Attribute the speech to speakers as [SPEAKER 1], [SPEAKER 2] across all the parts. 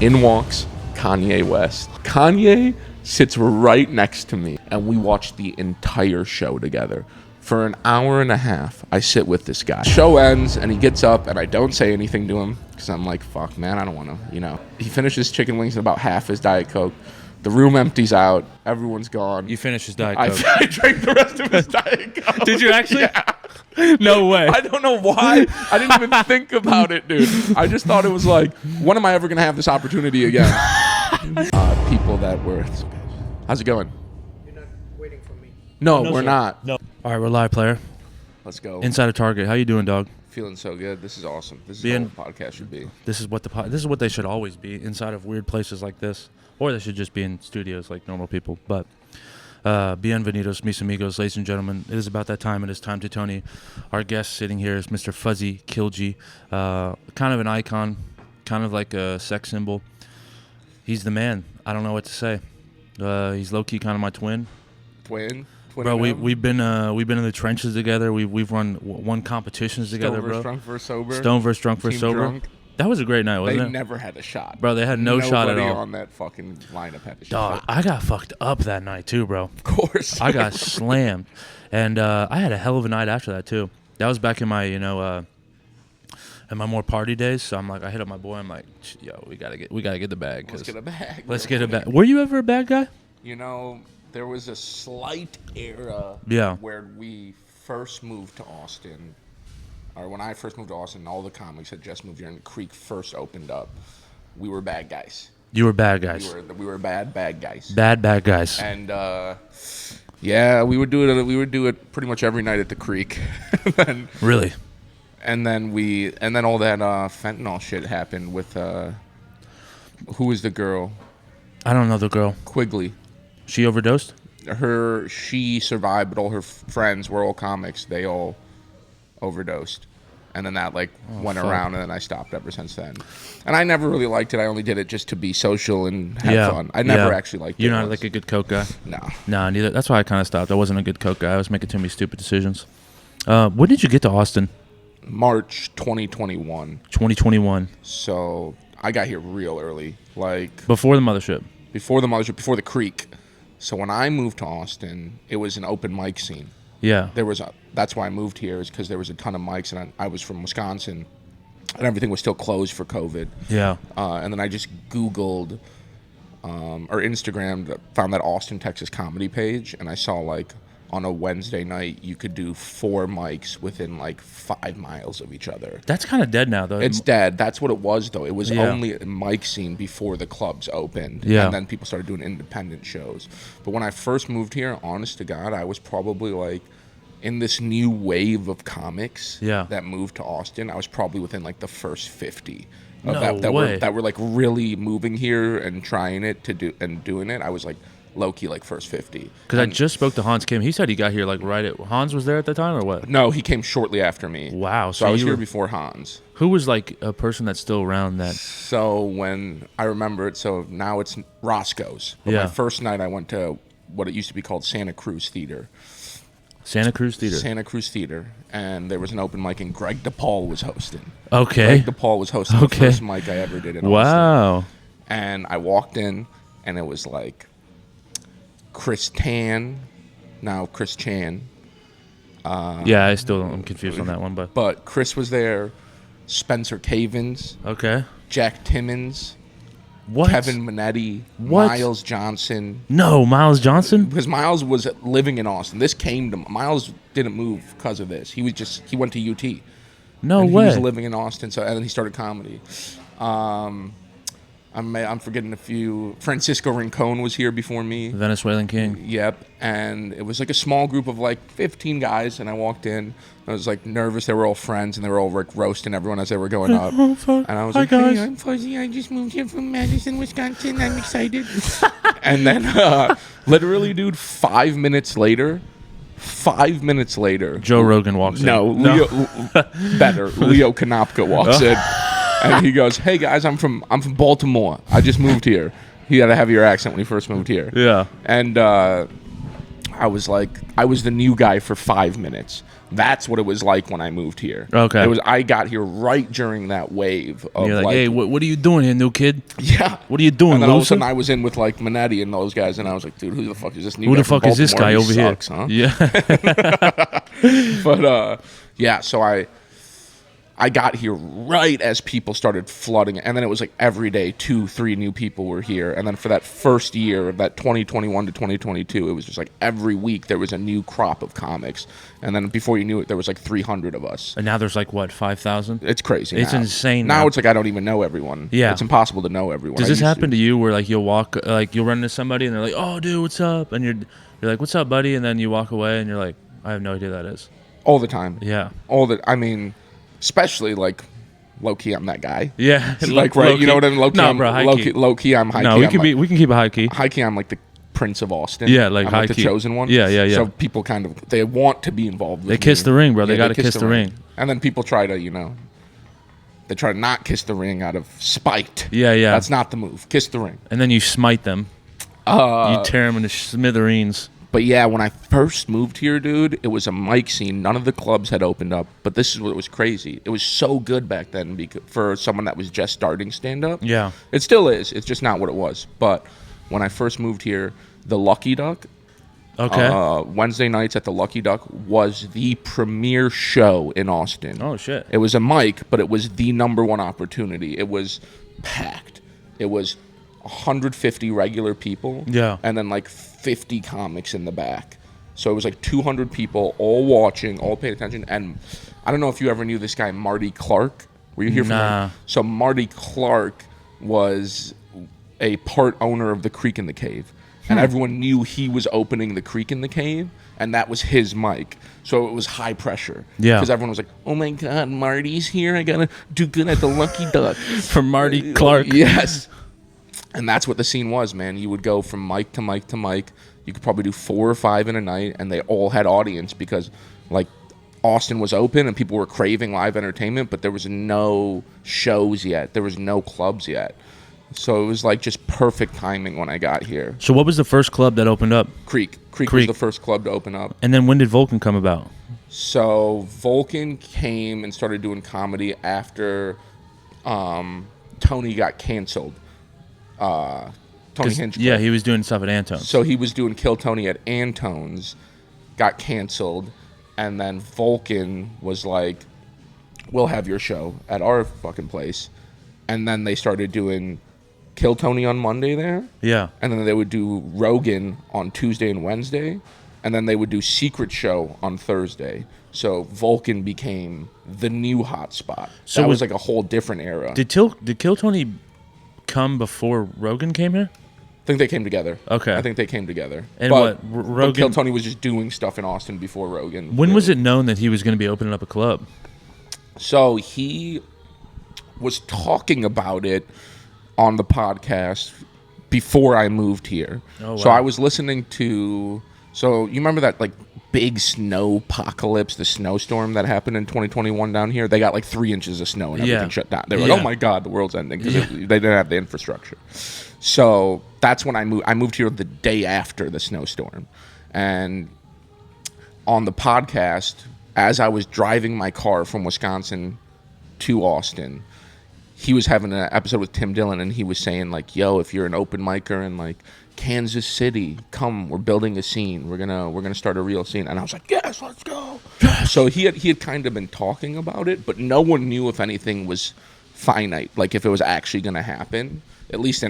[SPEAKER 1] In walks Kanye West. Kanye sits right next to me, and we watch the entire show together. For an hour and a half, I sit with this guy. Show ends, and he gets up, and I don't say anything to him, because I'm like, fuck, man, I don't want to, He finishes chicken wings and about half his Diet Coke. The room empties out. Everyone's gone.
[SPEAKER 2] You finished his Diet Coke.
[SPEAKER 1] I drank the rest of his Diet Coke.
[SPEAKER 2] Did you actually?
[SPEAKER 1] Yeah.
[SPEAKER 2] No way.
[SPEAKER 1] I don't know why. I didn't even think about it, dude. I just thought it was like, when am I ever going to have this opportunity again? People that were... How's it going?
[SPEAKER 3] You're not waiting for me.
[SPEAKER 1] No,
[SPEAKER 2] No,
[SPEAKER 1] we're
[SPEAKER 2] sir.
[SPEAKER 1] not.
[SPEAKER 2] No. All right, we're live, player.
[SPEAKER 1] Let's go.
[SPEAKER 2] Inside of Target. How you doing, dog?
[SPEAKER 1] Feeling so good. This is awesome. This is
[SPEAKER 2] Being-
[SPEAKER 1] what a podcast should be.
[SPEAKER 2] This is what they should always be, inside of weird places like this, or they should just be in studios like normal people. But bienvenidos, mis amigos, ladies and gentlemen. It is about that time. It is time to Tony. Our guest sitting here is Mr. Fuzzy Kilji, kind of an icon, kind of like a sex symbol. He's the man. I don't know what to say. He's low key kind of my twin.
[SPEAKER 1] Twin.
[SPEAKER 2] Bro, we've been in the trenches together. We've won competitions together,
[SPEAKER 1] Stone
[SPEAKER 2] bro.
[SPEAKER 1] Drunk versus Sober.
[SPEAKER 2] Stone versus Drunk versus
[SPEAKER 1] Team
[SPEAKER 2] Sober.
[SPEAKER 1] Drunk.
[SPEAKER 2] That was a great night, wasn't
[SPEAKER 1] They
[SPEAKER 2] it?
[SPEAKER 1] never had a shot.
[SPEAKER 2] Bro, they had no shot at all.
[SPEAKER 1] Nobody on that fucking lineup had a
[SPEAKER 2] Dog,
[SPEAKER 1] shot.
[SPEAKER 2] I got fucked up that night too, bro.
[SPEAKER 1] Of course.
[SPEAKER 2] I got slammed, and I had a hell of a night after that too. That was back in my, in my more party days. So I'm like, I hit up my boy. I'm like, yo, we gotta get the bag.
[SPEAKER 1] Let's get a bag.
[SPEAKER 2] Let's
[SPEAKER 1] bro.
[SPEAKER 2] get a bag. Were you ever a bad guy?
[SPEAKER 1] There was a slight era where we first moved to Austin, or when I first moved to Austin, all the comics had just moved here, and the Creek first opened up. We were bad guys.
[SPEAKER 2] You were bad guys.
[SPEAKER 1] We were bad guys.
[SPEAKER 2] Bad guys.
[SPEAKER 1] And we would do it pretty much every night at the Creek.
[SPEAKER 2] Really?
[SPEAKER 1] And then all that fentanyl shit happened with who was the girl?
[SPEAKER 2] I don't know the girl.
[SPEAKER 1] Quigley.
[SPEAKER 2] She overdosed?
[SPEAKER 1] She survived, but all her friends were all comics. They all overdosed. And then that went around, and then I stopped ever since then. And I never really liked it. I only did it just to be social and have fun. I never actually liked it.
[SPEAKER 2] You're not like a good coke guy?
[SPEAKER 1] No.
[SPEAKER 2] No, neither. That's why I kind of stopped. I wasn't a good coke guy. I was making too many stupid decisions. When did you get to Austin?
[SPEAKER 1] March 2021.
[SPEAKER 2] 2021.
[SPEAKER 1] So I got here real early.
[SPEAKER 2] Before the Mothership?
[SPEAKER 1] Before the Mothership, before the Creek. So when I moved to Austin, it was an open mic scene.
[SPEAKER 2] Yeah.
[SPEAKER 1] That's why I moved here, is because there was a ton of mics, and I was from Wisconsin, and everything was still closed for COVID.
[SPEAKER 2] Yeah.
[SPEAKER 1] And then I just Googled or Instagrammed, found that Austin, Texas comedy page, and I saw on a Wednesday night you could do 4 mics within 5 miles of each other.
[SPEAKER 2] That's kind of dead now, though.
[SPEAKER 1] It's dead. That's what it was, though. It was only a mic scene before the clubs opened.
[SPEAKER 2] Yeah.
[SPEAKER 1] And then people started doing independent shows. But when I first moved here, honest to God, I was probably in this new wave of comics that moved to Austin. I was probably within the first 50 of that were really moving here and trying it and doing it. I was low-key first 50.
[SPEAKER 2] Because I just spoke to Hans Kim. He said he got here right at... Hans was there at the time or what?
[SPEAKER 1] No, he came shortly after me.
[SPEAKER 2] Wow.
[SPEAKER 1] So I was here before Hans.
[SPEAKER 2] Who was a person that's still around that?
[SPEAKER 1] So when I remember it, so now it's Roscoe's. But my first night I went to what it used to be called Santa Cruz Theater.
[SPEAKER 2] Santa Cruz Theater.
[SPEAKER 1] Santa Cruz Theater. And there was an open mic, and Greg DePaul was hosting.
[SPEAKER 2] Okay.
[SPEAKER 1] Greg DePaul was hosting the first mic I ever did in Austin.
[SPEAKER 2] Wow.
[SPEAKER 1] And I walked in, and it was Chris Tan, now Chris Chan.
[SPEAKER 2] I'm confused on that one, but...
[SPEAKER 1] But Chris was there, Spencer Cavins.
[SPEAKER 2] Okay.
[SPEAKER 1] Jack Timmons.
[SPEAKER 2] What?
[SPEAKER 1] Kevin Minetti.
[SPEAKER 2] What?
[SPEAKER 1] Miles Johnson.
[SPEAKER 2] No, Miles Johnson?
[SPEAKER 1] Because Miles was living in Austin. This came to... Miles didn't move because of this. He went to UT.
[SPEAKER 2] No way.
[SPEAKER 1] He was living in Austin, and then he started comedy. I'm forgetting a few. Francisco Rincon was here before me.
[SPEAKER 2] Venezuelan King.
[SPEAKER 1] Yep. And it was a small group of 15 guys, and I walked in. I was nervous. They were all friends, and they were all roasting everyone as they were going up.
[SPEAKER 2] Oh, fuck.
[SPEAKER 1] And I was
[SPEAKER 2] Hi, guys.
[SPEAKER 1] Hey, I'm Fuzzy. I just moved here from Madison, Wisconsin. I'm excited. And then, literally, dude, 5 minutes later,
[SPEAKER 2] Joe Rogan walks in.
[SPEAKER 1] No, Leo, better. Leo Konopka walks in. And he goes, "Hey guys, I'm from Baltimore. I just moved here." He had a heavier accent when he first moved here.
[SPEAKER 2] Yeah.
[SPEAKER 1] And I was the new guy for 5 minutes. That's what it was like when I moved here.
[SPEAKER 2] Okay.
[SPEAKER 1] I got here right during that wave of
[SPEAKER 2] You're like, hey, what are you doing here, new kid?
[SPEAKER 1] Yeah.
[SPEAKER 2] What are you doing,
[SPEAKER 1] And then all of a
[SPEAKER 2] loser?
[SPEAKER 1] sudden I was in with like Manetti and those guys, and I was like, dude, who the fuck is this new
[SPEAKER 2] Who
[SPEAKER 1] guy
[SPEAKER 2] the
[SPEAKER 1] from
[SPEAKER 2] fuck is this guy
[SPEAKER 1] Baltimore? He
[SPEAKER 2] over
[SPEAKER 1] sucks,
[SPEAKER 2] here?
[SPEAKER 1] Huh?
[SPEAKER 2] Yeah.
[SPEAKER 1] But yeah, so I got here right as people started flooding, and then it was like every day 2-3 new people were here. And then for that first year of that 2021 to 2022, it was just like every week there was a new crop of comics, and then before you knew it, there was like 300 of us.
[SPEAKER 2] And now there's like what, 5,000?
[SPEAKER 1] It's crazy.
[SPEAKER 2] It's
[SPEAKER 1] now.
[SPEAKER 2] insane.
[SPEAKER 1] Now it's like I don't even know everyone.
[SPEAKER 2] Yeah,
[SPEAKER 1] it's impossible to know everyone.
[SPEAKER 2] Does this happen to you where like you'll walk, like you'll run into somebody and they're like, oh dude, what's up? And you're like, what's up, buddy? And then you walk away and you're like, I have no idea who that is.
[SPEAKER 1] All the time.
[SPEAKER 2] Yeah.
[SPEAKER 1] I mean, especially like low key, I'm that guy.
[SPEAKER 2] Yeah.
[SPEAKER 1] Like, right, you know what I mean? Low key,
[SPEAKER 2] no,
[SPEAKER 1] I'm,
[SPEAKER 2] bro, high
[SPEAKER 1] low
[SPEAKER 2] key.
[SPEAKER 1] key, low key, I'm high
[SPEAKER 2] no,
[SPEAKER 1] key.
[SPEAKER 2] we can keep it high key.
[SPEAKER 1] High key, I'm like the Prince of Austin.
[SPEAKER 2] Yeah, like
[SPEAKER 1] I'm
[SPEAKER 2] high
[SPEAKER 1] like the
[SPEAKER 2] key.
[SPEAKER 1] chosen one.
[SPEAKER 2] Yeah.
[SPEAKER 1] So people kind of, they want to be involved with
[SPEAKER 2] They kiss the ring, bro. They got to kiss the ring.
[SPEAKER 1] And then people try to, they try to not kiss the ring out of spite.
[SPEAKER 2] Yeah.
[SPEAKER 1] That's not the move. Kiss the ring.
[SPEAKER 2] And then you smite them. You tear them into smithereens.
[SPEAKER 1] But yeah, when I first moved here, dude, it was a mic scene. None of the clubs had opened up. But this is what was crazy. It was so good back then for someone that was just starting stand-up.
[SPEAKER 2] Yeah.
[SPEAKER 1] It still is. It's just not what it was. But when I first moved here, the Lucky Duck, Wednesday nights at the Lucky Duck was the premier show in Austin.
[SPEAKER 2] Oh, shit.
[SPEAKER 1] It was a mic, but it was the number one opportunity. It was packed. It was 150 regular people.
[SPEAKER 2] Yeah.
[SPEAKER 1] And then like 50 comics in the back. So it was like 200 people all watching, all paying attention. And I don't know if you ever knew this guy, Marty Clark. Were you here from him? So Marty Clark was a part owner of the Creek in the Cave. And everyone knew he was opening the Creek in the Cave. And that was his mic. So it was high pressure.
[SPEAKER 2] Yeah.
[SPEAKER 1] Because everyone was like, oh my God, Marty's here. I got to do good at the Lucky Duck.
[SPEAKER 2] From Marty Clark.
[SPEAKER 1] Yes. And that's what the scene was, man. You would go from mic to mic to mic. You could probably do 4 or 5 in a night, and they all had audience because, like, Austin was open and people were craving live entertainment, but there was no shows yet. There was no clubs yet. So it was, like, just perfect timing when I got here.
[SPEAKER 2] So what was the first club that opened up?
[SPEAKER 1] Creek was the first club to open up.
[SPEAKER 2] And then when did Vulcan come about?
[SPEAKER 1] So Vulcan came and started doing comedy after Tony got canceled. Tony Hinchcliffe.
[SPEAKER 2] Yeah, he was doing stuff at Antone's.
[SPEAKER 1] So he was doing Kill Tony at Antone's, got canceled, and then Vulcan was like, we'll have your show at our fucking place. And then they started doing Kill Tony on Monday there.
[SPEAKER 2] Yeah.
[SPEAKER 1] And then they would do Rogan on Tuesday and Wednesday. And then they would do Secret Show on Thursday. So Vulcan became the new hot spot. So that was like a whole different era.
[SPEAKER 2] Did Kill Tony come before Rogan came here?
[SPEAKER 1] I think they came together.
[SPEAKER 2] Okay.
[SPEAKER 1] I think they came together.
[SPEAKER 2] And
[SPEAKER 1] but
[SPEAKER 2] Rogan?
[SPEAKER 1] Kill Tony was just doing stuff in Austin before Rogan.
[SPEAKER 2] When was it known that he was going to be opening up a club?
[SPEAKER 1] So he was talking about it on the podcast before I moved here.
[SPEAKER 2] Oh, wow.
[SPEAKER 1] So I was listening to... So you remember that like big snow apocalypse, the snowstorm that happened in 2021 down here? They got like 3 inches of snow and everything shut down. They were like, oh my God, the world's ending because they didn't have the infrastructure. So that's when I moved. I moved here the day after the snowstorm. And on the podcast, as I was driving my car from Wisconsin to Austin, he was having an episode with Tim Dillon, and he was saying like, yo, if you're an open micer in like Kansas City, come, we're building a scene. We're gonna start a real scene. And I was like, yes, let's go. So he had kind of been talking about it, but no one knew if anything was finite, like if it was actually gonna happen. At least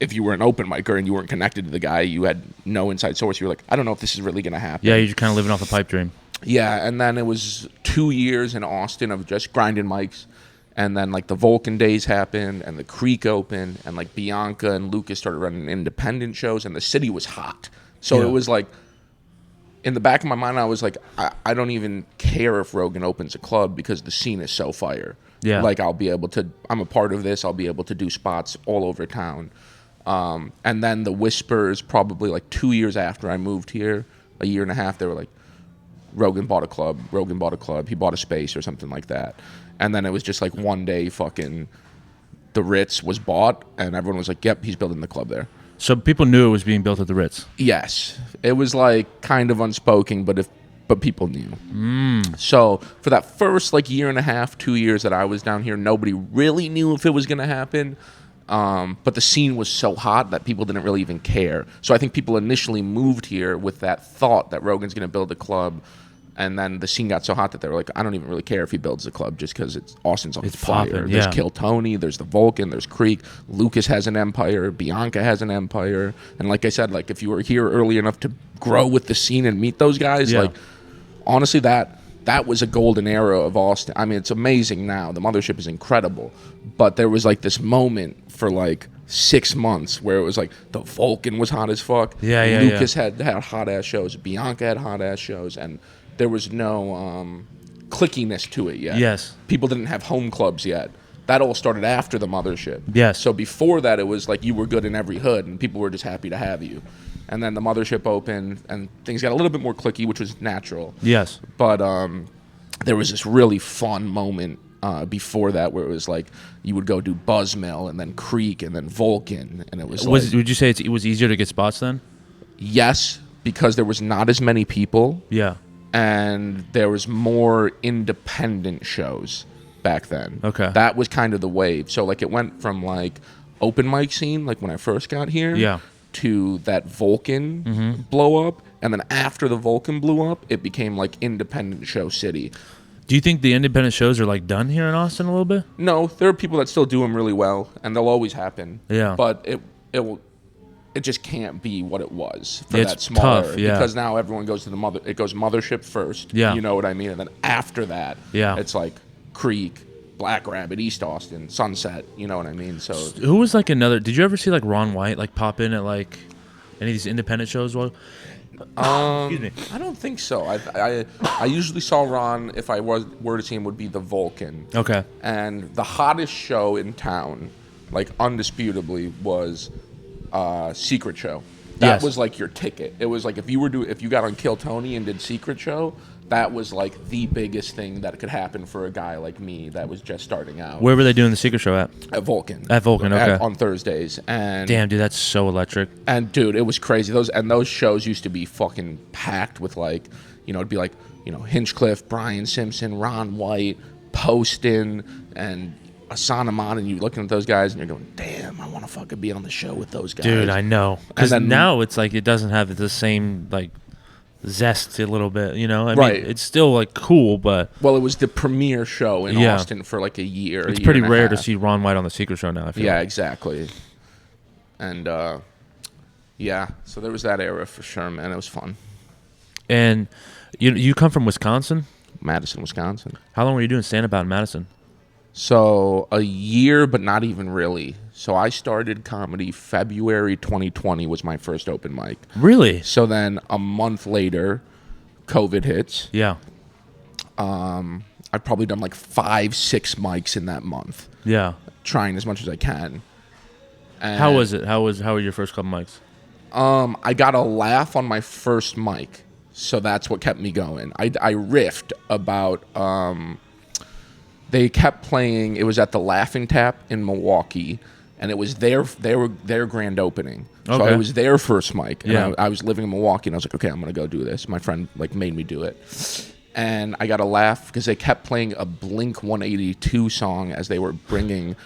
[SPEAKER 1] if you were an open micer and you weren't connected to the guy, you had no inside source. You were like, I don't know if this is really gonna happen.
[SPEAKER 2] Yeah, you're kind of living off a pipe dream.
[SPEAKER 1] Yeah, and then it was 2 years in Austin of just grinding mics. And then, like, the Vulcan days happened, and the Creek opened, and, like, Bianca and Lucas started running independent shows, and the city was hot. So it was, like, in the back of my mind, I was like, I don't even care if Rogan opens a club because the scene is so fire.
[SPEAKER 2] Yeah.
[SPEAKER 1] Like, I'm a part of this. I'll be able to do spots all over town. And then the Whispers, probably, like, 2 years after I moved here, a year and a half, they were like, Rogan bought a club. He bought a space or something like that. And then it was just like one day fucking the Ritz was bought and everyone was like, yep, he's building the club there.
[SPEAKER 2] So people knew it was being built at the Ritz.
[SPEAKER 1] Yes, it was like kind of unspoken, but people knew. So for that first like year and a half, 2 years that I was down here, nobody really knew if it was going to happen. But the scene was so hot that people didn't really even care. So I think people initially moved here with that thought that Rogan's going to build a club. And then the scene got so hot that they were like, I don't even really care if he builds a club just because Austin's on fire.
[SPEAKER 2] Poppin',
[SPEAKER 1] There's
[SPEAKER 2] yeah.
[SPEAKER 1] Kill Tony, there's the Vulcan, there's Creek, Lucas has an empire, Bianca has an empire. And like I said, like if you were here early enough to grow with the scene and meet those guys,
[SPEAKER 2] Yeah.
[SPEAKER 1] like honestly that was a golden era of Austin. I mean, it's amazing now. The Mothership is incredible. But there was like this moment for like 6 months where it was like the Vulcan was hot as fuck.
[SPEAKER 2] Yeah.
[SPEAKER 1] Lucas had hot ass shows. Bianca had hot ass shows, and there was no clickiness to it yet.
[SPEAKER 2] Yes.
[SPEAKER 1] People didn't have home clubs yet. That all started after the Mothership.
[SPEAKER 2] Yes.
[SPEAKER 1] So before that, it was like you were good in every hood, and people were just happy to have you. And then the Mothership opened, and things got a little bit more clicky, which was natural.
[SPEAKER 2] Yes.
[SPEAKER 1] But there was this really fun moment before that where it was like you would go do Buzzmill and then Creek and then Vulcan, and it was like,
[SPEAKER 2] Would you say it was easier to get spots then?
[SPEAKER 1] yes, because there was not as many people.
[SPEAKER 2] Yeah.
[SPEAKER 1] And there was more independent shows back then.
[SPEAKER 2] Okay.
[SPEAKER 1] That was kind of the wave. So like it went from like open mic scene, like when I first got here,
[SPEAKER 2] Yeah.
[SPEAKER 1] to that Vulcan blow up. And then after the Vulcan blew up, it became like independent show city.
[SPEAKER 2] Do you think the independent shows are like done here in Austin a little bit?
[SPEAKER 1] No, there are people that still do them really well, and they'll always happen.
[SPEAKER 2] Yeah.
[SPEAKER 1] But it just can't be what it was for
[SPEAKER 2] It's
[SPEAKER 1] that smaller.
[SPEAKER 2] tough, yeah.
[SPEAKER 1] Because now everyone goes to it goes Mothership first.
[SPEAKER 2] Yeah.
[SPEAKER 1] You know what I mean? And then after that,
[SPEAKER 2] Yeah.
[SPEAKER 1] it's like Creek, Black Rabbit, East Austin, Sunset, you know what I mean? So
[SPEAKER 2] Who was like another? Did you ever see like Ron White like pop in at like any of these independent shows? Well, excuse me.
[SPEAKER 1] I don't think so. I usually saw Ron, if I were to see him, would be the Vulcan.
[SPEAKER 2] Okay.
[SPEAKER 1] And the hottest show in town, like undisputably, was Secret Show. That
[SPEAKER 2] Yes.
[SPEAKER 1] was like your ticket. It was like if you got on Kill Tony and did Secret Show, that was like the biggest thing that could happen for a guy like me that was just starting out.
[SPEAKER 2] Where were they doing the secret show at?
[SPEAKER 1] At Vulcan.
[SPEAKER 2] At Vulcan, okay.
[SPEAKER 1] On Thursdays. And
[SPEAKER 2] Damn, dude, that's so electric.
[SPEAKER 1] and dude, it was crazy. Those shows used to be fucking packed with like, it'd be like, Hinchcliffe, Brian Simpson, Ron White, Poston, and Asana Mon, and you're looking at those guys and you're going, damn, I want to fucking be on the show with those guys.
[SPEAKER 2] Dude, I know. Because
[SPEAKER 1] And then-
[SPEAKER 2] now it's like it doesn't have the same like zest a little bit, I
[SPEAKER 1] Right.
[SPEAKER 2] mean, it's still like cool, but
[SPEAKER 1] Well, it was the premiere show in
[SPEAKER 2] Yeah.
[SPEAKER 1] Austin for like a year.
[SPEAKER 2] it's
[SPEAKER 1] a year
[SPEAKER 2] pretty
[SPEAKER 1] and a
[SPEAKER 2] rare to
[SPEAKER 1] half.
[SPEAKER 2] see Ron White on the secret show now. I feel
[SPEAKER 1] Yeah,
[SPEAKER 2] like.
[SPEAKER 1] exactly. And yeah, so there was that era for sure, man. It was fun.
[SPEAKER 2] And you come from Wisconsin.
[SPEAKER 1] Madison, Wisconsin.
[SPEAKER 2] How long were you doing stand up out in Madison?
[SPEAKER 1] So a year, but not even really. So I started comedy February 2020 was my first open mic.
[SPEAKER 2] Really?
[SPEAKER 1] So then a month later, COVID hits.
[SPEAKER 2] Yeah.
[SPEAKER 1] I've probably done like 5-6 mics in that month,
[SPEAKER 2] Yeah.
[SPEAKER 1] trying as much as I can. And
[SPEAKER 2] How was it? How were your first couple mics?
[SPEAKER 1] I got a laugh on my first mic, so that's what kept me going. I riffed about. They kept playing. It was at the Laughing Tap in Milwaukee, and it was their grand opening. So
[SPEAKER 2] Okay.
[SPEAKER 1] it was their first mic. And
[SPEAKER 2] Yeah.
[SPEAKER 1] I was living in Milwaukee, and I was like, okay, I'm gonna go do this. My friend made me do it, and I got a laugh because they kept playing a Blink 182 song as they were bringing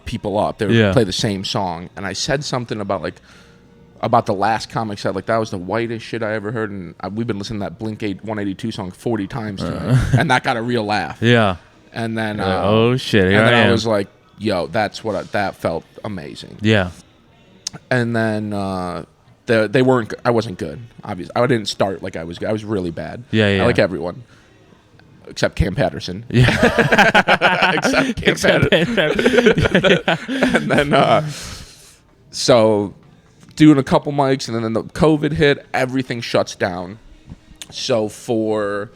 [SPEAKER 1] people up. They would play the same song, and I said something about the last comic set, like that was the whitest shit I ever heard, and we've been listening to that Blink 182 song 40 times tonight, and that got a real laugh.
[SPEAKER 2] Yeah.
[SPEAKER 1] And then,
[SPEAKER 2] oh shit! Here
[SPEAKER 1] and then
[SPEAKER 2] I
[SPEAKER 1] I
[SPEAKER 2] am.
[SPEAKER 1] was like, yo, that felt amazing.
[SPEAKER 2] Yeah.
[SPEAKER 1] And then they weren't. I wasn't good. Obviously, I didn't start like I was. I was really bad.
[SPEAKER 2] Yeah.
[SPEAKER 1] I like everyone. Except Cam Patterson.
[SPEAKER 2] Yeah.
[SPEAKER 1] Except Cam Patterson. And then, so doing a couple mics, and then the COVID hit, everything shuts down. So for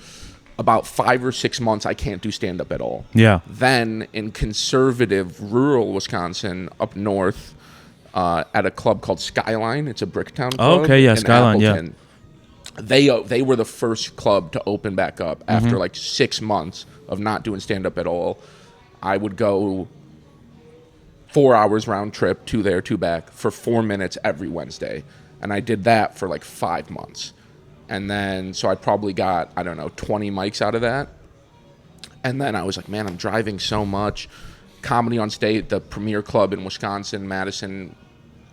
[SPEAKER 1] about 5 or 6 months, I can't do stand-up at all.
[SPEAKER 2] Yeah.
[SPEAKER 1] Then in conservative rural Wisconsin, up north, at a club called Skyline, it's a Bricktown club.
[SPEAKER 2] Oh, okay, yeah,
[SPEAKER 1] in
[SPEAKER 2] Skyline, yeah.
[SPEAKER 1] Appleton. They were the first club to open back up after like 6 months of not doing stand-up at all. I would go 4 hours round trip, 2 there, 2 back, for 4 minutes every Wednesday. And I did that for like 5 months. And then, so I probably got, I don't know, 20 mics out of that. And then I was like, man, I'm driving so much. Comedy on State, the premier club in Wisconsin, Madison,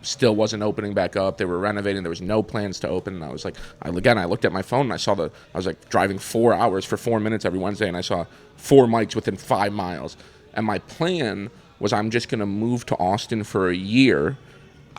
[SPEAKER 1] still wasn't opening back up. They were renovating. There was no plans to open. And I was like, I looked at my phone and I was like driving 4 hours for 4 minutes every Wednesday. And I saw 4 mics within 5 miles. And my plan was I'm just going to move to Austin for a year.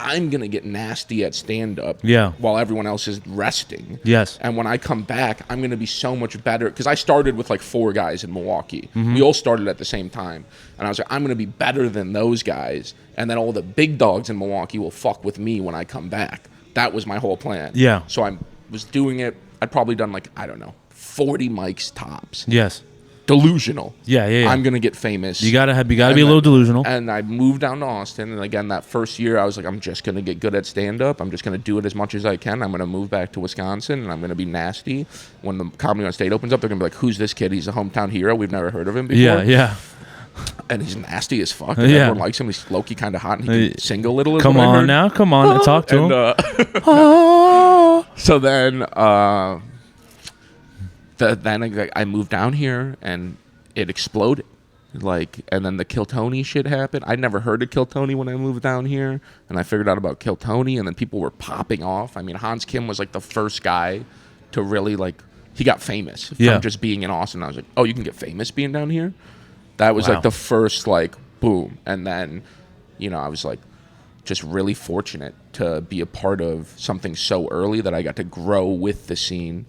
[SPEAKER 1] I'm going to get nasty at stand-up while everyone else is resting.
[SPEAKER 2] Yes.
[SPEAKER 1] And when I come back, I'm going to be so much better. Because I started with like 4 guys in Milwaukee. We all started at the same time. And I was like, I'm going to be better than those guys. And then all the big dogs in Milwaukee will fuck with me when I come back. That was my whole plan.
[SPEAKER 2] Yeah.
[SPEAKER 1] So I was doing it. I'd probably done like, I don't know, 40 mics tops.
[SPEAKER 2] Yes.
[SPEAKER 1] Delusional.
[SPEAKER 2] Yeah.
[SPEAKER 1] I'm gonna get famous.
[SPEAKER 2] You gotta be a little delusional.
[SPEAKER 1] And I moved down to Austin, and again that first year I was like, I'm just gonna get good at stand up. I'm just gonna do it as much as I can. I'm gonna move back to Wisconsin, and I'm gonna be nasty. When the Comedy on State opens up, they're gonna be like, who's this kid? He's a hometown hero. We've never heard of him before.
[SPEAKER 2] Yeah.
[SPEAKER 1] And he's nasty as fuck. And everyone likes him. He's low-key kind of hot, and he can sing a little.
[SPEAKER 2] Come on now, come on, talk to him.
[SPEAKER 1] So then. Then I moved down here and it exploded. And then the Kill Tony shit happened. I'd never heard of Kill Tony when I moved down here, and I figured out about Kill Tony, and then people were popping off. I mean, Hans Kim was like the first guy to really he got famous from just being in Austin. I was like, oh, you can get famous being down here? That was like the first boom. And then, I was like just really fortunate to be a part of something so early that I got to grow with the scene.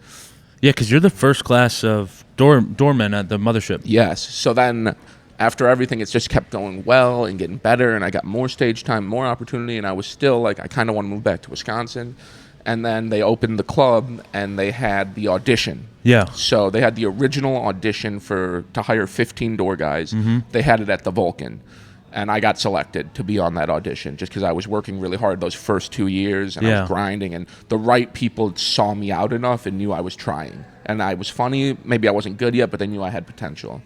[SPEAKER 2] Yeah, because you're the first class of doormen at the Mothership.
[SPEAKER 1] Yes. So then after everything, it's just kept going well and getting better, and I got more stage time, more opportunity, and I was still I kind of want to move back to Wisconsin. And then they opened the club, and they had the audition.
[SPEAKER 2] Yeah.
[SPEAKER 1] So they had the original audition to hire 15 door guys. They had it at the Vulcan. And I got selected to be on that audition just because I was working really hard those first 2 years, and I was grinding, and the right people saw me out enough and knew I was trying. And I was funny. Maybe I wasn't good yet, but they knew I had potential.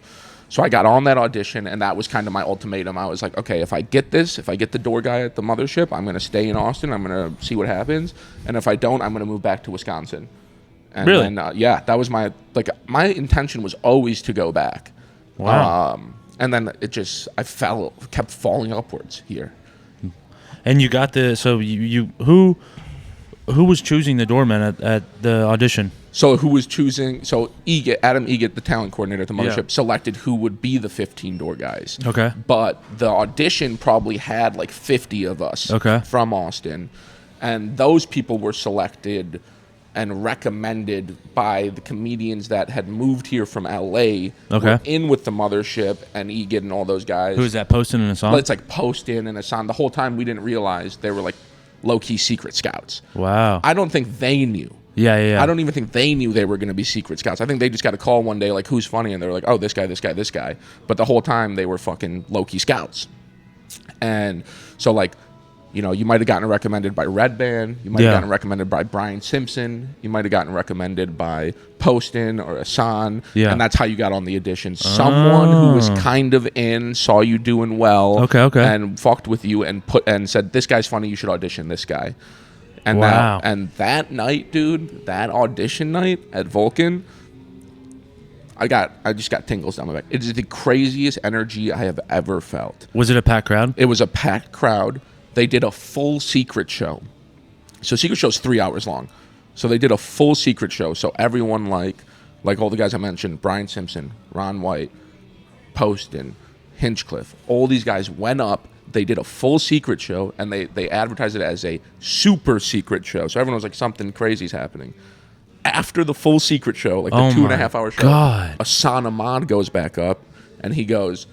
[SPEAKER 1] So I got on that audition, and that was kind of my ultimatum. I was like, okay, if I get the door guy at the Mothership, I'm going to stay in Austin. I'm going to see what happens. And if I don't, I'm going to move back to Wisconsin. And
[SPEAKER 2] really?
[SPEAKER 1] Then, that was my intention was always to go back.
[SPEAKER 2] Wow.
[SPEAKER 1] And then kept falling upwards here.
[SPEAKER 2] And you got who was choosing the doorman at the audition?
[SPEAKER 1] So who was choosing? So Adam Egget, the talent coordinator at the Mothership, selected who would be the 15 door guys.
[SPEAKER 2] Okay.
[SPEAKER 1] But the audition probably had 50 of us from Austin, and those people were selected and recommended by the comedians that had moved here from LA. Were in with the Mothership and Egget and all those guys.
[SPEAKER 2] Who is that, Poston and Hassan?
[SPEAKER 1] But it's Poston and Hassan. The whole time we didn't realize they were low-key secret scouts.
[SPEAKER 2] Wow.
[SPEAKER 1] I don't think they knew.
[SPEAKER 2] Yeah.
[SPEAKER 1] I don't even think they knew they were going to be secret scouts. I think they just got a call one day who's funny, and they were like, oh, this guy, this guy, this guy. But the whole time they were fucking low-key scouts. And so you might have gotten recommended by Red Band. You might have gotten recommended by Brian Simpson. You might have gotten recommended by Poston or Hassan. Yeah. And that's how you got on the audition. Someone who was kind of saw you doing well. And fucked with you and said, this guy's funny, you should audition this guy. And that night, dude, that audition night at Vulcan, I just got tingles down my back. It is the craziest energy I have ever felt.
[SPEAKER 2] Was it a packed crowd?
[SPEAKER 1] It was a packed crowd. They did a full secret show. So secret show's 3 hours long. So they did a full secret show. So everyone like all the guys I mentioned, Brian Simpson, Ron White, Poston, Hinchcliffe, all these guys went up. They did a full secret show, and they advertised it as a super secret show. So everyone was like, something crazy's happening. After the full secret show, the 2.5 hour show, Hassan Ahmad goes back up, and he goes,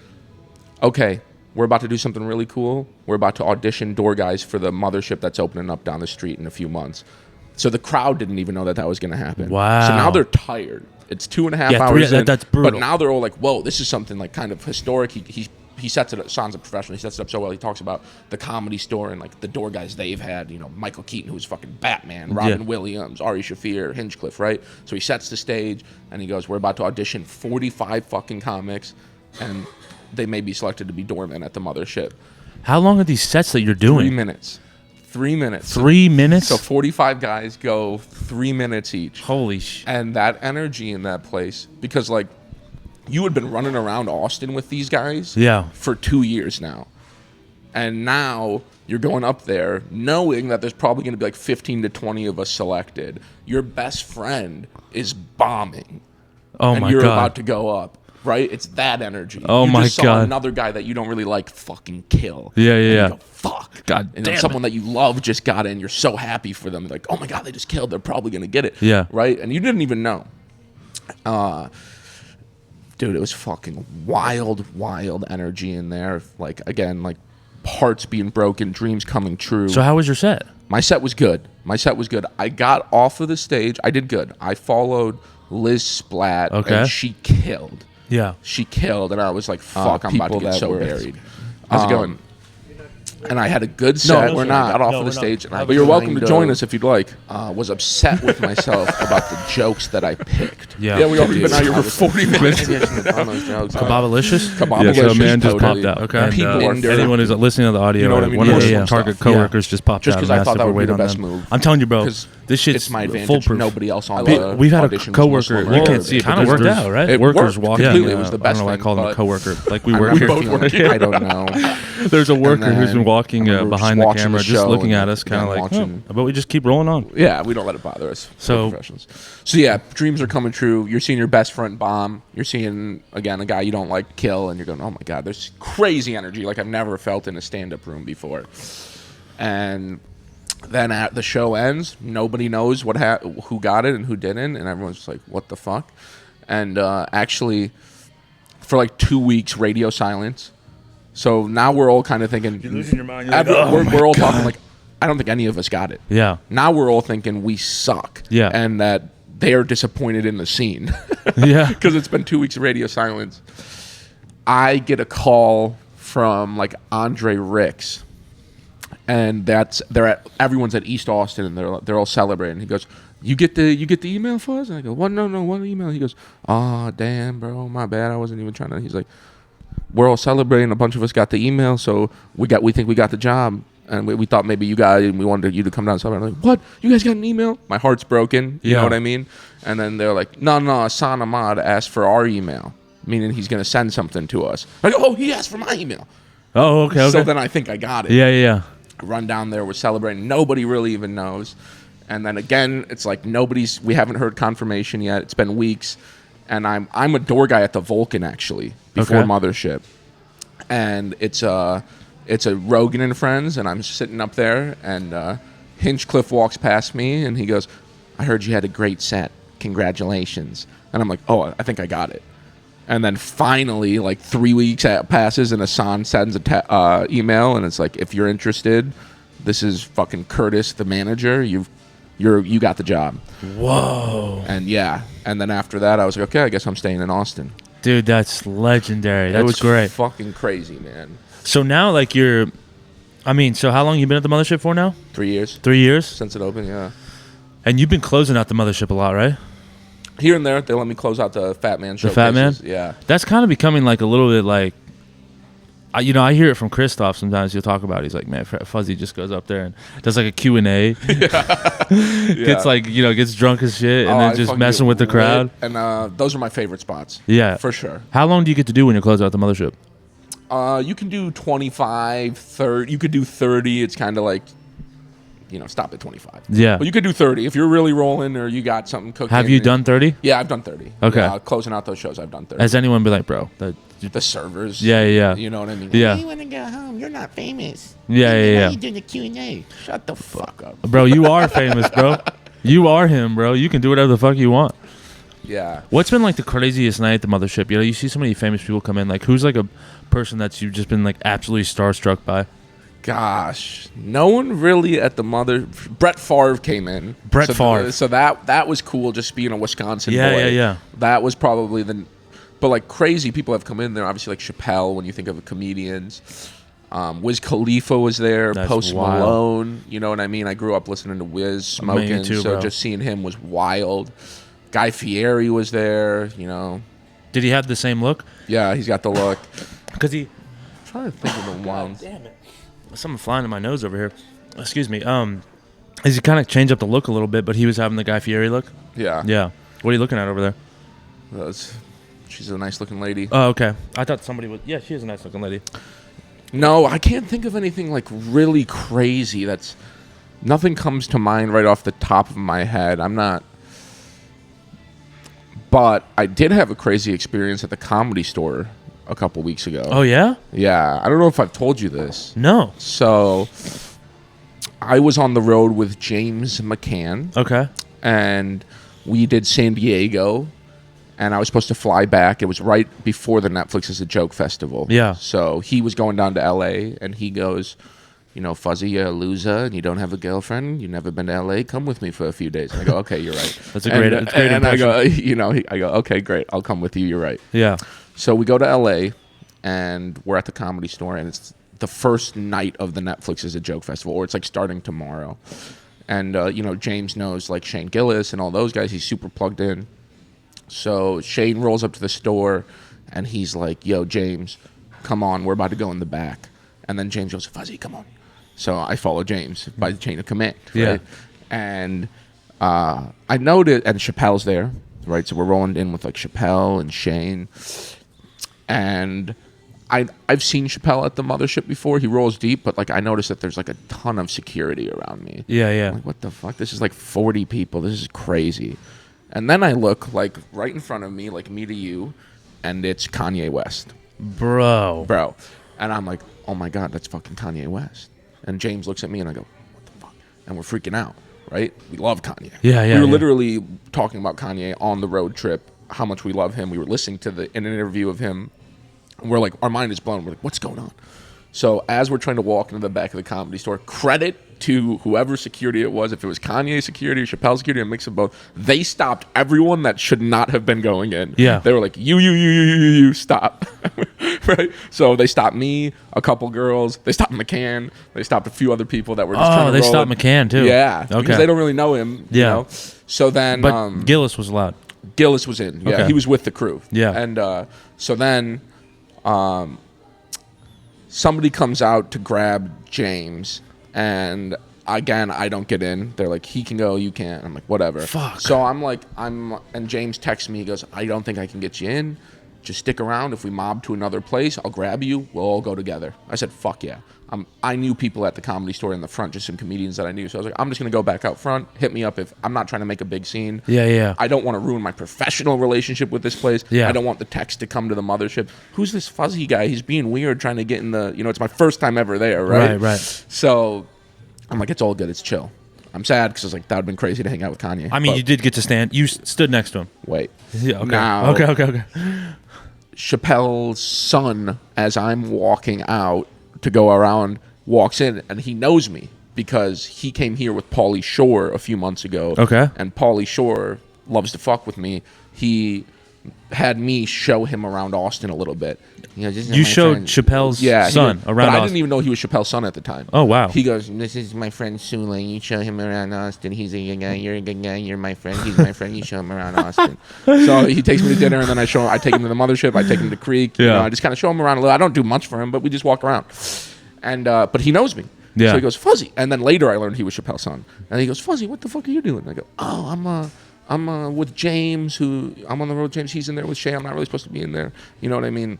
[SPEAKER 1] okay, we're about to do something really cool. We're about to audition door guys for the Mothership that's opening up down the street in a few months. So the crowd didn't even know that was going to happen.
[SPEAKER 2] Wow.
[SPEAKER 1] So now they're tired. It's 2.5 hours in.
[SPEAKER 2] That's brutal.
[SPEAKER 1] But now they're all like, whoa, this is something kind of historic. He sets it up. Hassan's a professional. He sets it up so well. He talks about the Comedy Store and the door guys they've had. Michael Keaton, who's fucking Batman, Robin Williams, Ari Shaffir, Hinchcliffe, right? So he sets the stage, and he goes, we're about to audition 45 fucking comics, and they may be selected to be doormen at the Mothership.
[SPEAKER 2] How long are these sets that you're doing?
[SPEAKER 1] 3 minutes. 3 minutes.
[SPEAKER 2] 3 minutes?
[SPEAKER 1] So 45 guys go 3 minutes each.
[SPEAKER 2] Holy shit.
[SPEAKER 1] And that energy in that place, because like you had been running around Austin with these guys
[SPEAKER 2] Yeah.
[SPEAKER 1] for 2 years now. And now you're going up there knowing that there's probably going to be like 15 to 20 of us selected. Your best friend is bombing.
[SPEAKER 2] Oh
[SPEAKER 1] and
[SPEAKER 2] my
[SPEAKER 1] you're
[SPEAKER 2] God.
[SPEAKER 1] about to go up, right? It's that energy.
[SPEAKER 2] Oh
[SPEAKER 1] you
[SPEAKER 2] my
[SPEAKER 1] just saw
[SPEAKER 2] God.
[SPEAKER 1] another guy that you don't really like fucking kill.
[SPEAKER 2] Yeah, yeah,
[SPEAKER 1] And you
[SPEAKER 2] yeah.
[SPEAKER 1] go, fuck.
[SPEAKER 2] God
[SPEAKER 1] and
[SPEAKER 2] damn
[SPEAKER 1] then someone
[SPEAKER 2] it.
[SPEAKER 1] that you love just got in. You're so happy for them. Like, oh my God, they just killed. They're probably going to get it.
[SPEAKER 2] Yeah.
[SPEAKER 1] Right? And you didn't even know. Dude, it was fucking wild, wild energy in there. Like, again, like hearts being broken, dreams coming true.
[SPEAKER 2] So how was your set?
[SPEAKER 1] My set was good. I got off of the stage. I did good. I followed Liz Splat,
[SPEAKER 2] Okay.
[SPEAKER 1] and she killed.
[SPEAKER 2] Yeah.
[SPEAKER 1] She killed, and I was like, fuck, I'm about to
[SPEAKER 4] people
[SPEAKER 1] get
[SPEAKER 4] that
[SPEAKER 1] so
[SPEAKER 4] were-
[SPEAKER 1] buried. How's it going? And I had a good set.
[SPEAKER 2] we're not.
[SPEAKER 1] Got off
[SPEAKER 2] No,
[SPEAKER 1] of the
[SPEAKER 2] we're not.
[SPEAKER 1] stage. And I
[SPEAKER 4] But you're welcome to
[SPEAKER 1] kind
[SPEAKER 4] join
[SPEAKER 1] of
[SPEAKER 4] us if you'd like.
[SPEAKER 1] Was upset with myself about the jokes that I picked.
[SPEAKER 2] Yeah.
[SPEAKER 4] Yeah, we already
[SPEAKER 1] Dude,
[SPEAKER 4] been out here
[SPEAKER 1] I
[SPEAKER 4] for
[SPEAKER 1] was
[SPEAKER 4] 40 minutes.
[SPEAKER 1] on those jokes.
[SPEAKER 2] Kebabalicious?
[SPEAKER 1] Kebabalicious,
[SPEAKER 2] Yeah, so a man just
[SPEAKER 1] totally.
[SPEAKER 2] popped out. Okay. And,
[SPEAKER 1] People in there-
[SPEAKER 2] anyone who's listening to the audio,
[SPEAKER 1] You know what I mean?
[SPEAKER 2] one of
[SPEAKER 1] Yeah,
[SPEAKER 2] the
[SPEAKER 1] yeah.
[SPEAKER 2] target
[SPEAKER 1] Stuff.
[SPEAKER 2] coworkers just popped
[SPEAKER 1] Just
[SPEAKER 2] out.
[SPEAKER 1] 'cause
[SPEAKER 2] and
[SPEAKER 1] I
[SPEAKER 2] asked
[SPEAKER 1] thought
[SPEAKER 2] if
[SPEAKER 1] that
[SPEAKER 2] we're
[SPEAKER 1] would be
[SPEAKER 2] waiting
[SPEAKER 1] the
[SPEAKER 2] on
[SPEAKER 1] best
[SPEAKER 2] them.
[SPEAKER 1] move.
[SPEAKER 2] I'm telling you, bro.
[SPEAKER 1] 'Cause
[SPEAKER 2] This shit's
[SPEAKER 1] it's my advantage.
[SPEAKER 2] foolproof.
[SPEAKER 1] Nobody else on
[SPEAKER 2] We've had a
[SPEAKER 1] auditions was
[SPEAKER 2] coworker.
[SPEAKER 1] Muslim
[SPEAKER 2] We
[SPEAKER 1] or
[SPEAKER 2] can't see it,
[SPEAKER 1] Arabic.
[SPEAKER 2] but
[SPEAKER 4] Kinda worked
[SPEAKER 2] there's
[SPEAKER 4] out, right?
[SPEAKER 1] It
[SPEAKER 2] Workers
[SPEAKER 1] worked
[SPEAKER 2] walking.
[SPEAKER 1] completely. It was the
[SPEAKER 2] I
[SPEAKER 1] best
[SPEAKER 2] don't know why I
[SPEAKER 1] thing,
[SPEAKER 2] call them a
[SPEAKER 1] but
[SPEAKER 2] coworker. Like we
[SPEAKER 1] I
[SPEAKER 2] work
[SPEAKER 1] remember
[SPEAKER 2] here.
[SPEAKER 1] feeling like, I don't know.
[SPEAKER 2] There's a worker
[SPEAKER 1] And
[SPEAKER 2] who's been
[SPEAKER 1] then
[SPEAKER 2] walking
[SPEAKER 1] I remember
[SPEAKER 2] behind
[SPEAKER 1] just
[SPEAKER 2] the
[SPEAKER 1] watching
[SPEAKER 2] camera,
[SPEAKER 1] the
[SPEAKER 2] just
[SPEAKER 1] show
[SPEAKER 2] looking at
[SPEAKER 1] and
[SPEAKER 2] us, kind of
[SPEAKER 1] then
[SPEAKER 2] like,
[SPEAKER 1] watching-
[SPEAKER 2] but we just keep rolling on.
[SPEAKER 1] Yeah, we don't let it bother us.
[SPEAKER 2] So-
[SPEAKER 1] We're professionals. So yeah, dreams are coming true. You're seeing your best friend bomb. You're seeing, again, a guy you don't like kill, and you're going, oh my God, there's crazy energy like I've never felt in a stand-up room before. And then the show ends, nobody knows who got it and who didn't, and everyone's just like, what the fuck? And actually, for like 2 weeks, radio silence. So now we're all kind of thinking,
[SPEAKER 2] You're losing your mind. You're like,
[SPEAKER 1] we're all talking like, I don't think any of us got it.
[SPEAKER 2] Yeah.
[SPEAKER 1] Now we're all thinking we suck.
[SPEAKER 2] Yeah.
[SPEAKER 1] And that they are disappointed in the scene.
[SPEAKER 2] Yeah.
[SPEAKER 1] Because it's been 2 weeks of radio silence. I get a call from like Andre Ricks. And everyone's at East Austin and they're all celebrating. He goes, You get the email for us? And I go, What? No, what email? He goes, Oh damn, bro, my bad. I wasn't even trying to. He's like, We're all celebrating. A bunch of us got the email, so we think we got the job. And we thought maybe you got it, and we wanted you to come down and celebrate. I'm like, what? You guys got an email? My heart's broken. You
[SPEAKER 2] Yeah.
[SPEAKER 1] know what I mean? And then they're like, no, Hassan Ahmad asked for our email, meaning he's going to send something to us. I go, oh, he asked for my email.
[SPEAKER 2] Oh, okay.
[SPEAKER 1] So then I think I got it.
[SPEAKER 2] Yeah, yeah.
[SPEAKER 1] I run down there, we're celebrating. Nobody really even knows. And then again, it's like we haven't heard confirmation yet. It's been weeks. And I'm a door guy at the Vulcan, actually, before
[SPEAKER 2] Okay.
[SPEAKER 1] Mothership. And it's a Rogan and Friends, and I'm sitting up there, and Hinchcliffe walks past me, and he goes, I heard you had a great set. Congratulations. And I'm like, oh, I think I got it. And then finally, like 3 weeks passes, and Hassan sends a email, and it's like, if you're interested, this is fucking Curtis, the manager. You got the job.
[SPEAKER 2] Whoa.
[SPEAKER 1] And yeah, and then after that, I was like, okay, I guess I'm staying in Austin.
[SPEAKER 2] Dude, that's legendary.
[SPEAKER 1] It
[SPEAKER 2] That's
[SPEAKER 1] was
[SPEAKER 2] great.
[SPEAKER 1] fucking crazy, man.
[SPEAKER 2] So now, like, so how long you been at the Mothership for now?
[SPEAKER 1] 3 years
[SPEAKER 2] 3 years?
[SPEAKER 1] since it opened, yeah.
[SPEAKER 2] And you've been closing out the Mothership a lot, right?
[SPEAKER 1] Here and there, they let me close out the Fat Man show.
[SPEAKER 2] Fat Man?
[SPEAKER 1] Yeah.
[SPEAKER 2] That's kind of becoming like a little bit like, I hear it from Christoph sometimes. He'll talk about it. He's like, man, Fuzzy just goes up there and does like a Q&A. Gets like, gets drunk as shit and
[SPEAKER 1] Oh,
[SPEAKER 2] then
[SPEAKER 1] I
[SPEAKER 2] just
[SPEAKER 1] fucking
[SPEAKER 2] messing
[SPEAKER 1] get
[SPEAKER 2] with the crowd.
[SPEAKER 1] lit, And those are my favorite spots.
[SPEAKER 2] Yeah.
[SPEAKER 1] For sure.
[SPEAKER 2] How long do you get to do when you close out the Mothership?
[SPEAKER 1] You can do 25, 30. You could do 30. It's kind of like, stop at 25.
[SPEAKER 2] Yeah.
[SPEAKER 1] But you could do 30 if you're really rolling or you got something cooking.
[SPEAKER 2] Have you done 30?
[SPEAKER 1] Yeah, I've done 30.
[SPEAKER 2] Okay.
[SPEAKER 1] Yeah, closing out those shows, I've done 30.
[SPEAKER 2] Has anyone been like, bro?
[SPEAKER 1] The servers.
[SPEAKER 2] Yeah.
[SPEAKER 1] You know what I mean?
[SPEAKER 2] Yeah.
[SPEAKER 5] You want to go home? You're not famous.
[SPEAKER 2] Yeah.
[SPEAKER 5] Why you doing the Q&A?
[SPEAKER 1] Shut the fuck up.
[SPEAKER 2] Bro, you are famous, bro. You are him, bro. You can do whatever the fuck you want.
[SPEAKER 1] Yeah.
[SPEAKER 2] What's been like the craziest night at the Mothership? You see so many famous people come in. Like, who's like a person that you've just been like absolutely starstruck by?
[SPEAKER 1] Gosh, no one really at the Brett Favre came in.
[SPEAKER 2] Brett Favre.
[SPEAKER 1] So that was cool, just being a Wisconsin boy.
[SPEAKER 2] Yeah.
[SPEAKER 1] That was probably but like crazy people have come in there. Obviously, like Chappelle, when you think of comedians. Wiz Khalifa was there.
[SPEAKER 2] That's
[SPEAKER 1] Post
[SPEAKER 2] wild.
[SPEAKER 1] Malone. You know what I mean? I grew up listening to Wiz, smoking.
[SPEAKER 2] too,
[SPEAKER 1] so
[SPEAKER 2] bro.
[SPEAKER 1] just seeing him was wild. Guy Fieri was there.
[SPEAKER 2] Did he have the same look?
[SPEAKER 1] Yeah, he's got the look.
[SPEAKER 2] Because he.
[SPEAKER 1] I'm trying to think of the ones.
[SPEAKER 2] Damn it. something flying in my nose over here. Excuse me. He kind of changed up the look a little bit, but he was having the Guy Fieri look.
[SPEAKER 1] Yeah.
[SPEAKER 2] Yeah. What are you looking at over there?
[SPEAKER 1] She's a nice looking lady.
[SPEAKER 2] Oh, okay. I thought somebody would. Yeah, she is a nice looking lady.
[SPEAKER 1] No, I can't think of anything like really crazy. Nothing comes to mind right off the top of my head. I'm not. But I did have a crazy experience at the Comedy Store a couple weeks ago.
[SPEAKER 2] Oh, yeah?
[SPEAKER 1] Yeah. I don't know if I've told you this.
[SPEAKER 2] No.
[SPEAKER 1] So I was on the road with James McCann.
[SPEAKER 2] Okay.
[SPEAKER 1] And we did San Diego. And I was supposed to fly back. It was right before the Netflix is a Joke festival.
[SPEAKER 2] Yeah.
[SPEAKER 1] So he was going down to L.A. and he goes, you know, Fuzzy, you're a loser and you don't have a girlfriend. You've never been to L.A. Come with me for a few days. And I go, okay, you're right.
[SPEAKER 2] That's a great
[SPEAKER 1] And I go, you know, I go, okay, great. I'll come with you. You're right.
[SPEAKER 2] Yeah.
[SPEAKER 1] So we go to L.A. and we're at the Comedy Store and it's the first night of the Netflix is a Joke festival, or it's like starting tomorrow. And, you know, James knows like Shane Gillis and all those guys. He's super plugged in. So Shane rolls up to the store, and he's like, yo, James, come on. We're about to go in the back. And then James goes, Fuzzy, come on. So I follow James by the chain of command. Right?
[SPEAKER 2] Yeah.
[SPEAKER 1] And I noticed, and Chappelle's there, right? So we're rolling in with, like, Chappelle and Shane. And I've seen Chappelle at the Mothership before. He rolls deep, but, like, I noticed that there's, like, a ton of security around me.
[SPEAKER 2] Yeah, yeah.
[SPEAKER 1] I'm like, what the fuck? This is, like, 40 people. This is crazy. And then I look, like, right in front of me, like me to you, and it's Kanye West.
[SPEAKER 2] Bro.
[SPEAKER 1] And I'm like, oh, my God, that's fucking Kanye West. And James looks at me, and I go, what the fuck? And we're freaking out, right? We love Kanye.
[SPEAKER 2] Yeah, yeah.
[SPEAKER 1] We were literally talking about Kanye on the road trip, how much we love him. We were listening to an interview of him. And we're like, our mind is blown. We're like, what's going on? So as we're trying to walk into the back of the Comedy Store, credit to whoever security it was, if it was Kanye security or Chappelle security, a mix of both, they stopped everyone that should not have been going in.
[SPEAKER 2] Yeah.
[SPEAKER 1] They were like, you, stop. Right? So they stopped me, a couple girls, they stopped McCann, they stopped a few other people that were just trying to
[SPEAKER 2] they
[SPEAKER 1] roll
[SPEAKER 2] stopped
[SPEAKER 1] it.
[SPEAKER 2] McCann too.
[SPEAKER 1] Yeah.
[SPEAKER 2] Okay.
[SPEAKER 1] Because they don't really know him.
[SPEAKER 2] Yeah.
[SPEAKER 1] You know? So then
[SPEAKER 2] But Gillis was allowed.
[SPEAKER 1] Gillis was in. Yeah.
[SPEAKER 2] Okay.
[SPEAKER 1] He was with the crew.
[SPEAKER 2] Yeah.
[SPEAKER 1] And so then somebody comes out to grab James, and again, I don't get in. They're like, he can go, you can't. I'm like, whatever.
[SPEAKER 2] Fuck.
[SPEAKER 1] So I'm like, and James texts me, he goes, I don't think I can get you in. Just stick around. If we mob to another place, I'll grab you. We'll all go together. I said, fuck yeah. I knew people at the Comedy Store in the front, just some comedians that I knew. So I was like, I'm just going to go back out front. Hit me up if I'm not trying to make a big scene.
[SPEAKER 2] Yeah, yeah.
[SPEAKER 1] I don't want to ruin my professional relationship with this place.
[SPEAKER 2] Yeah.
[SPEAKER 1] I don't want the text to come to the Mothership. Who's this Fuzzy guy? He's being weird trying to get in the, it's my first time ever there, right?
[SPEAKER 2] Right.
[SPEAKER 1] So I'm like, it's all good. It's chill. I'm sad because I was like, that would have been crazy to hang out with Kanye.
[SPEAKER 2] I mean,
[SPEAKER 1] But
[SPEAKER 2] you did get to stand. You stood next to him.
[SPEAKER 1] wait.
[SPEAKER 2] Yeah, okay.
[SPEAKER 1] Now,
[SPEAKER 2] Okay.
[SPEAKER 1] Chappelle's son, as I'm walking out to go around, walks in, and he knows me because he came here with Pauly Shore a few months ago.
[SPEAKER 2] Okay.
[SPEAKER 1] And Pauly Shore loves to fuck with me. He had me show him around Austin a little bit. This is
[SPEAKER 2] You
[SPEAKER 1] my
[SPEAKER 2] showed
[SPEAKER 1] friend.
[SPEAKER 2] Chappelle's
[SPEAKER 1] Yeah,
[SPEAKER 2] son
[SPEAKER 1] but
[SPEAKER 2] around
[SPEAKER 1] I
[SPEAKER 2] Austin.
[SPEAKER 1] didn't even know he was Chappelle's son at the time.
[SPEAKER 2] Oh, wow.
[SPEAKER 1] He goes, this is my friend Sule. You show him around Austin. He's a good guy. You're a good guy. You're my friend. He's my friend. You show him around Austin. So he takes me to dinner, and then I take him to the Mothership. I take him to Creek.
[SPEAKER 2] Yeah.
[SPEAKER 1] I just kind of show him around a little. I don't do much for him, but we just walk around. And but he knows me.
[SPEAKER 2] Yeah.
[SPEAKER 1] So he goes, Fuzzy. And then later I learned he was Chappelle's son. And he goes, Fuzzy, what the fuck are you doing? And I go, oh, I'm with James, I'm on the road. James, he's in there with Shay. I'm not really supposed to be in there. You know what I mean?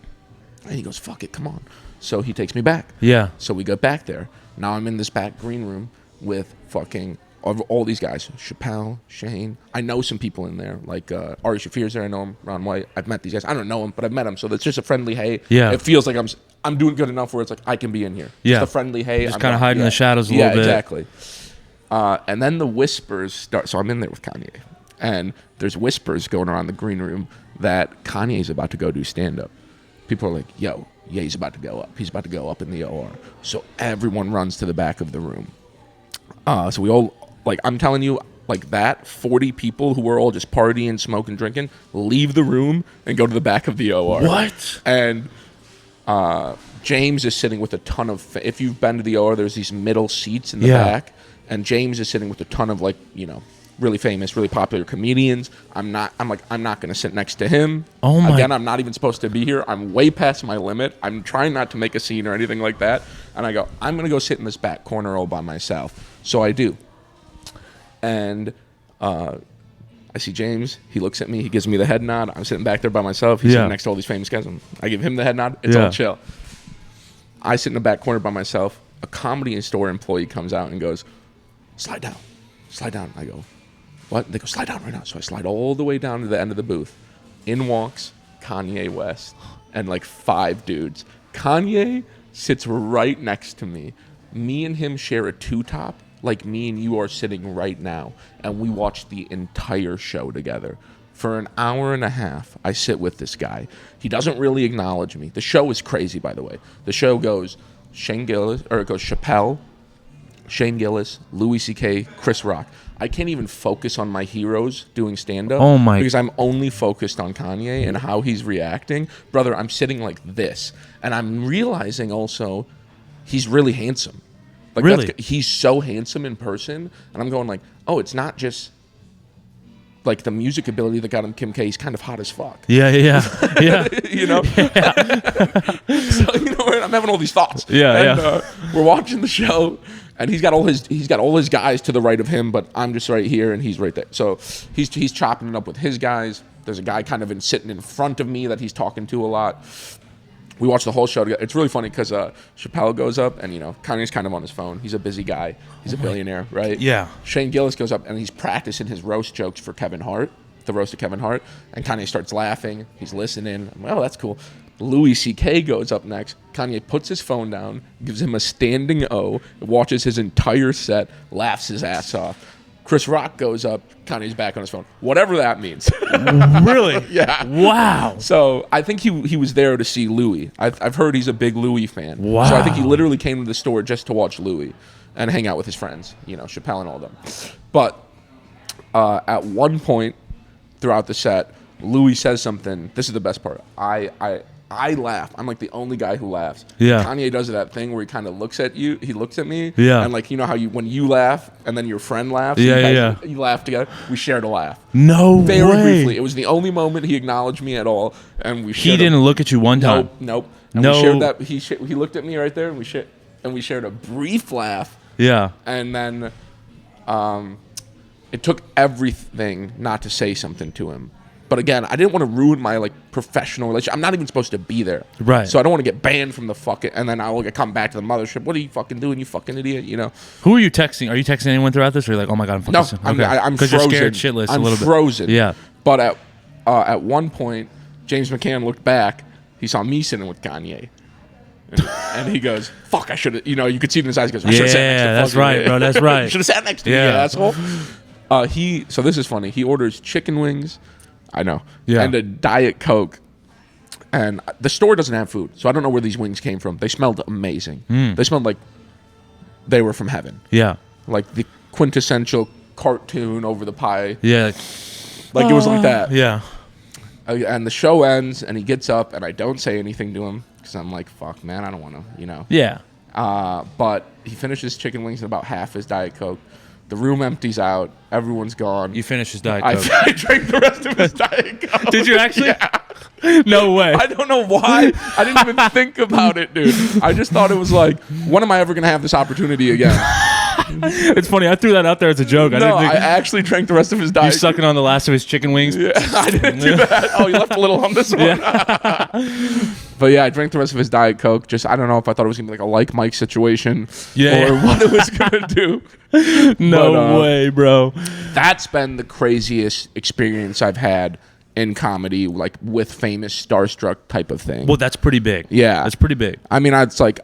[SPEAKER 1] And he goes, fuck it, come on. So he takes me back.
[SPEAKER 2] Yeah.
[SPEAKER 1] So we go back there. Now I'm in this back green room with fucking all these guys. Chappelle, Shane. I know some people in there. Like Ari Shafir's there. I know him. Ron White. I've met these guys. I don't know him, but I've met him. So it's just a friendly hey.
[SPEAKER 2] Yeah.
[SPEAKER 1] It feels like I'm doing good enough where it's like I can be in here.
[SPEAKER 2] Yeah.
[SPEAKER 1] Just a friendly hey.
[SPEAKER 2] Just kind of hiding in the shadows a little bit.
[SPEAKER 1] Yeah, exactly. And then the whispers start. So I'm in there with Kanye. And there's whispers going around the green room that Kanye's about to go do stand-up. People are like, yo, yeah, he's about to go up. He's about to go up in the OR. So everyone runs to the back of the room. So we all, like, I'm telling you, like that, 40 people who were all just partying, smoking, drinking, leave the room and go to the back of the OR.
[SPEAKER 2] What?
[SPEAKER 1] And James is sitting with a ton of, if you've been to the OR, there's these middle seats in the back. And James is sitting with a ton of, like, really famous, really popular comedians. I'm not going to sit next to him.
[SPEAKER 2] Oh my.
[SPEAKER 1] Again, I'm not even supposed to be here. I'm way past my limit. I'm trying not to make a scene or anything like that. And I go, I'm going to go sit in this back corner all by myself. So I do. And I see James. He looks at me. He gives me the head nod. I'm sitting back there by myself. He's sitting next to all these famous guys. I give him the head nod. It's all chill. I sit in the back corner by myself. A comedy store employee comes out and goes, slide down. Slide down. I go, what? They go, slide down right now. So I slide all the way down to the end of the booth. In walks Kanye West and like 5 dudes. Kanye sits right next to me. Me and him share a 2-top, like me and you are sitting right now. And we watch the entire show together. For an hour and a half, I sit with this guy. He doesn't really acknowledge me. The show is crazy, by the way. The show goes it goes Chappelle, Shane Gillis, Louis C.K., Chris Rock. I can't even focus on my heroes doing stand-up because I'm only focused on Kanye and how he's reacting. Brother, I'm sitting like this, and I'm realizing also he's really handsome. Like
[SPEAKER 2] really?
[SPEAKER 1] He's so handsome in person, and I'm going like, oh, it's not just like the music ability that got him Kim K. He's kind of hot as fuck.
[SPEAKER 2] Yeah.
[SPEAKER 1] You know? So, I'm having all these thoughts. We're watching the show, and he's got all his guys to the right of him, but I'm just right here, and he's right there. So he's chopping it up with his guys. There's a guy kind of sitting in front of me that he's talking to a lot. We watch the whole show together. It's really funny because Chappelle goes up, and Kanye's kind of on his phone. He's a busy guy. He's a billionaire, right?
[SPEAKER 2] Yeah.
[SPEAKER 1] Shane Gillis goes up, and he's practicing his roast jokes for Kevin Hart, the roast of Kevin Hart, and Kanye starts laughing. He's listening. I'm like, oh, that's cool. Louis C.K. goes up next. Kanye puts his phone down, gives him a standing O, watches his entire set, laughs his ass off. Chris Rock goes up, Kanye's back on his phone. Whatever that means.
[SPEAKER 2] Really?
[SPEAKER 1] Yeah.
[SPEAKER 2] Wow.
[SPEAKER 1] So I think he was there to see Louis. I've heard he's a big Louis fan.
[SPEAKER 2] Wow.
[SPEAKER 1] So I think he literally came to the store just to watch Louis and hang out with his friends, Chappelle and all them. But at one point throughout the set, Louis says something. This is the best part. I laugh. I'm like the only guy who laughs.
[SPEAKER 2] Yeah.
[SPEAKER 1] Kanye does that thing where he kind of looks at you. He looks at me.
[SPEAKER 2] Yeah.
[SPEAKER 1] And like, how when you laugh and then your friend laughs.
[SPEAKER 2] Yeah.
[SPEAKER 1] You laugh together. We shared a laugh.
[SPEAKER 2] No way.
[SPEAKER 1] Very briefly. It was the only moment he acknowledged me at all. And we shared
[SPEAKER 2] He didn't look at you one time.
[SPEAKER 1] Nope. And we shared that. He looked at me right there, and we shared a brief laugh.
[SPEAKER 2] Yeah.
[SPEAKER 1] And then it took everything not to say something to him. But again, I didn't want to ruin my professional relationship. I'm not even supposed to be there.
[SPEAKER 2] Right.
[SPEAKER 1] So I don't want to get banned from the fucking, and then I'll come back to the mothership. What are you fucking doing, you fucking idiot?
[SPEAKER 2] Who are you texting? Are you texting anyone throughout this? Or are you like, oh my God, I'm fucking
[SPEAKER 1] No, I'm frozen.
[SPEAKER 2] Because you're scared shitless a little bit.
[SPEAKER 1] I'm frozen.
[SPEAKER 2] Yeah.
[SPEAKER 1] But at one point, James McCann looked back. He saw me sitting with Kanye. And he goes, fuck, I should have, you could see it in his eyes. He goes, I should have sat next to
[SPEAKER 2] that's right, bro. That's right.
[SPEAKER 1] Should have sat next to me, asshole. So this is funny. He orders chicken wings. I know.
[SPEAKER 2] Yeah.
[SPEAKER 1] And a Diet Coke. And the store doesn't have food, so I don't know where these wings came from. They smelled amazing. They smelled like they were from heaven.
[SPEAKER 2] Yeah.
[SPEAKER 1] Like the quintessential cartoon over the pie.
[SPEAKER 2] Yeah.
[SPEAKER 1] Like it was like that.
[SPEAKER 2] Yeah.
[SPEAKER 1] And the show ends, and he gets up, and I don't say anything to him because I'm like, fuck, man, I don't want to,
[SPEAKER 2] Yeah.
[SPEAKER 1] But he finishes chicken wings and about half his Diet Coke. The room empties out. Everyone's gone.
[SPEAKER 2] You finished his Diet Coke.
[SPEAKER 1] I drank the rest of his Diet Coke.
[SPEAKER 2] Did you actually?
[SPEAKER 1] Yeah.
[SPEAKER 2] No way.
[SPEAKER 1] I don't know why. I didn't even think about it, dude. I just thought it was like, when am I ever going to have this opportunity again?
[SPEAKER 2] It's funny. I threw that out there as a joke.
[SPEAKER 1] I actually drank the rest of his Diet Coke.
[SPEAKER 2] You sucking on the last of his chicken wings?
[SPEAKER 1] Yeah, I didn't do that. Oh, you left a little on this one. Yeah. But yeah, I drank the rest of his Diet Coke. Just, I don't know if I thought it was going to be like a like Mike situation or what it was going to do.
[SPEAKER 2] No way, bro.
[SPEAKER 1] That's been the craziest experience I've had in comedy, like with famous starstruck type of thing.
[SPEAKER 2] Well, that's pretty big.
[SPEAKER 1] Yeah.
[SPEAKER 2] That's pretty big.
[SPEAKER 1] I mean, it's like,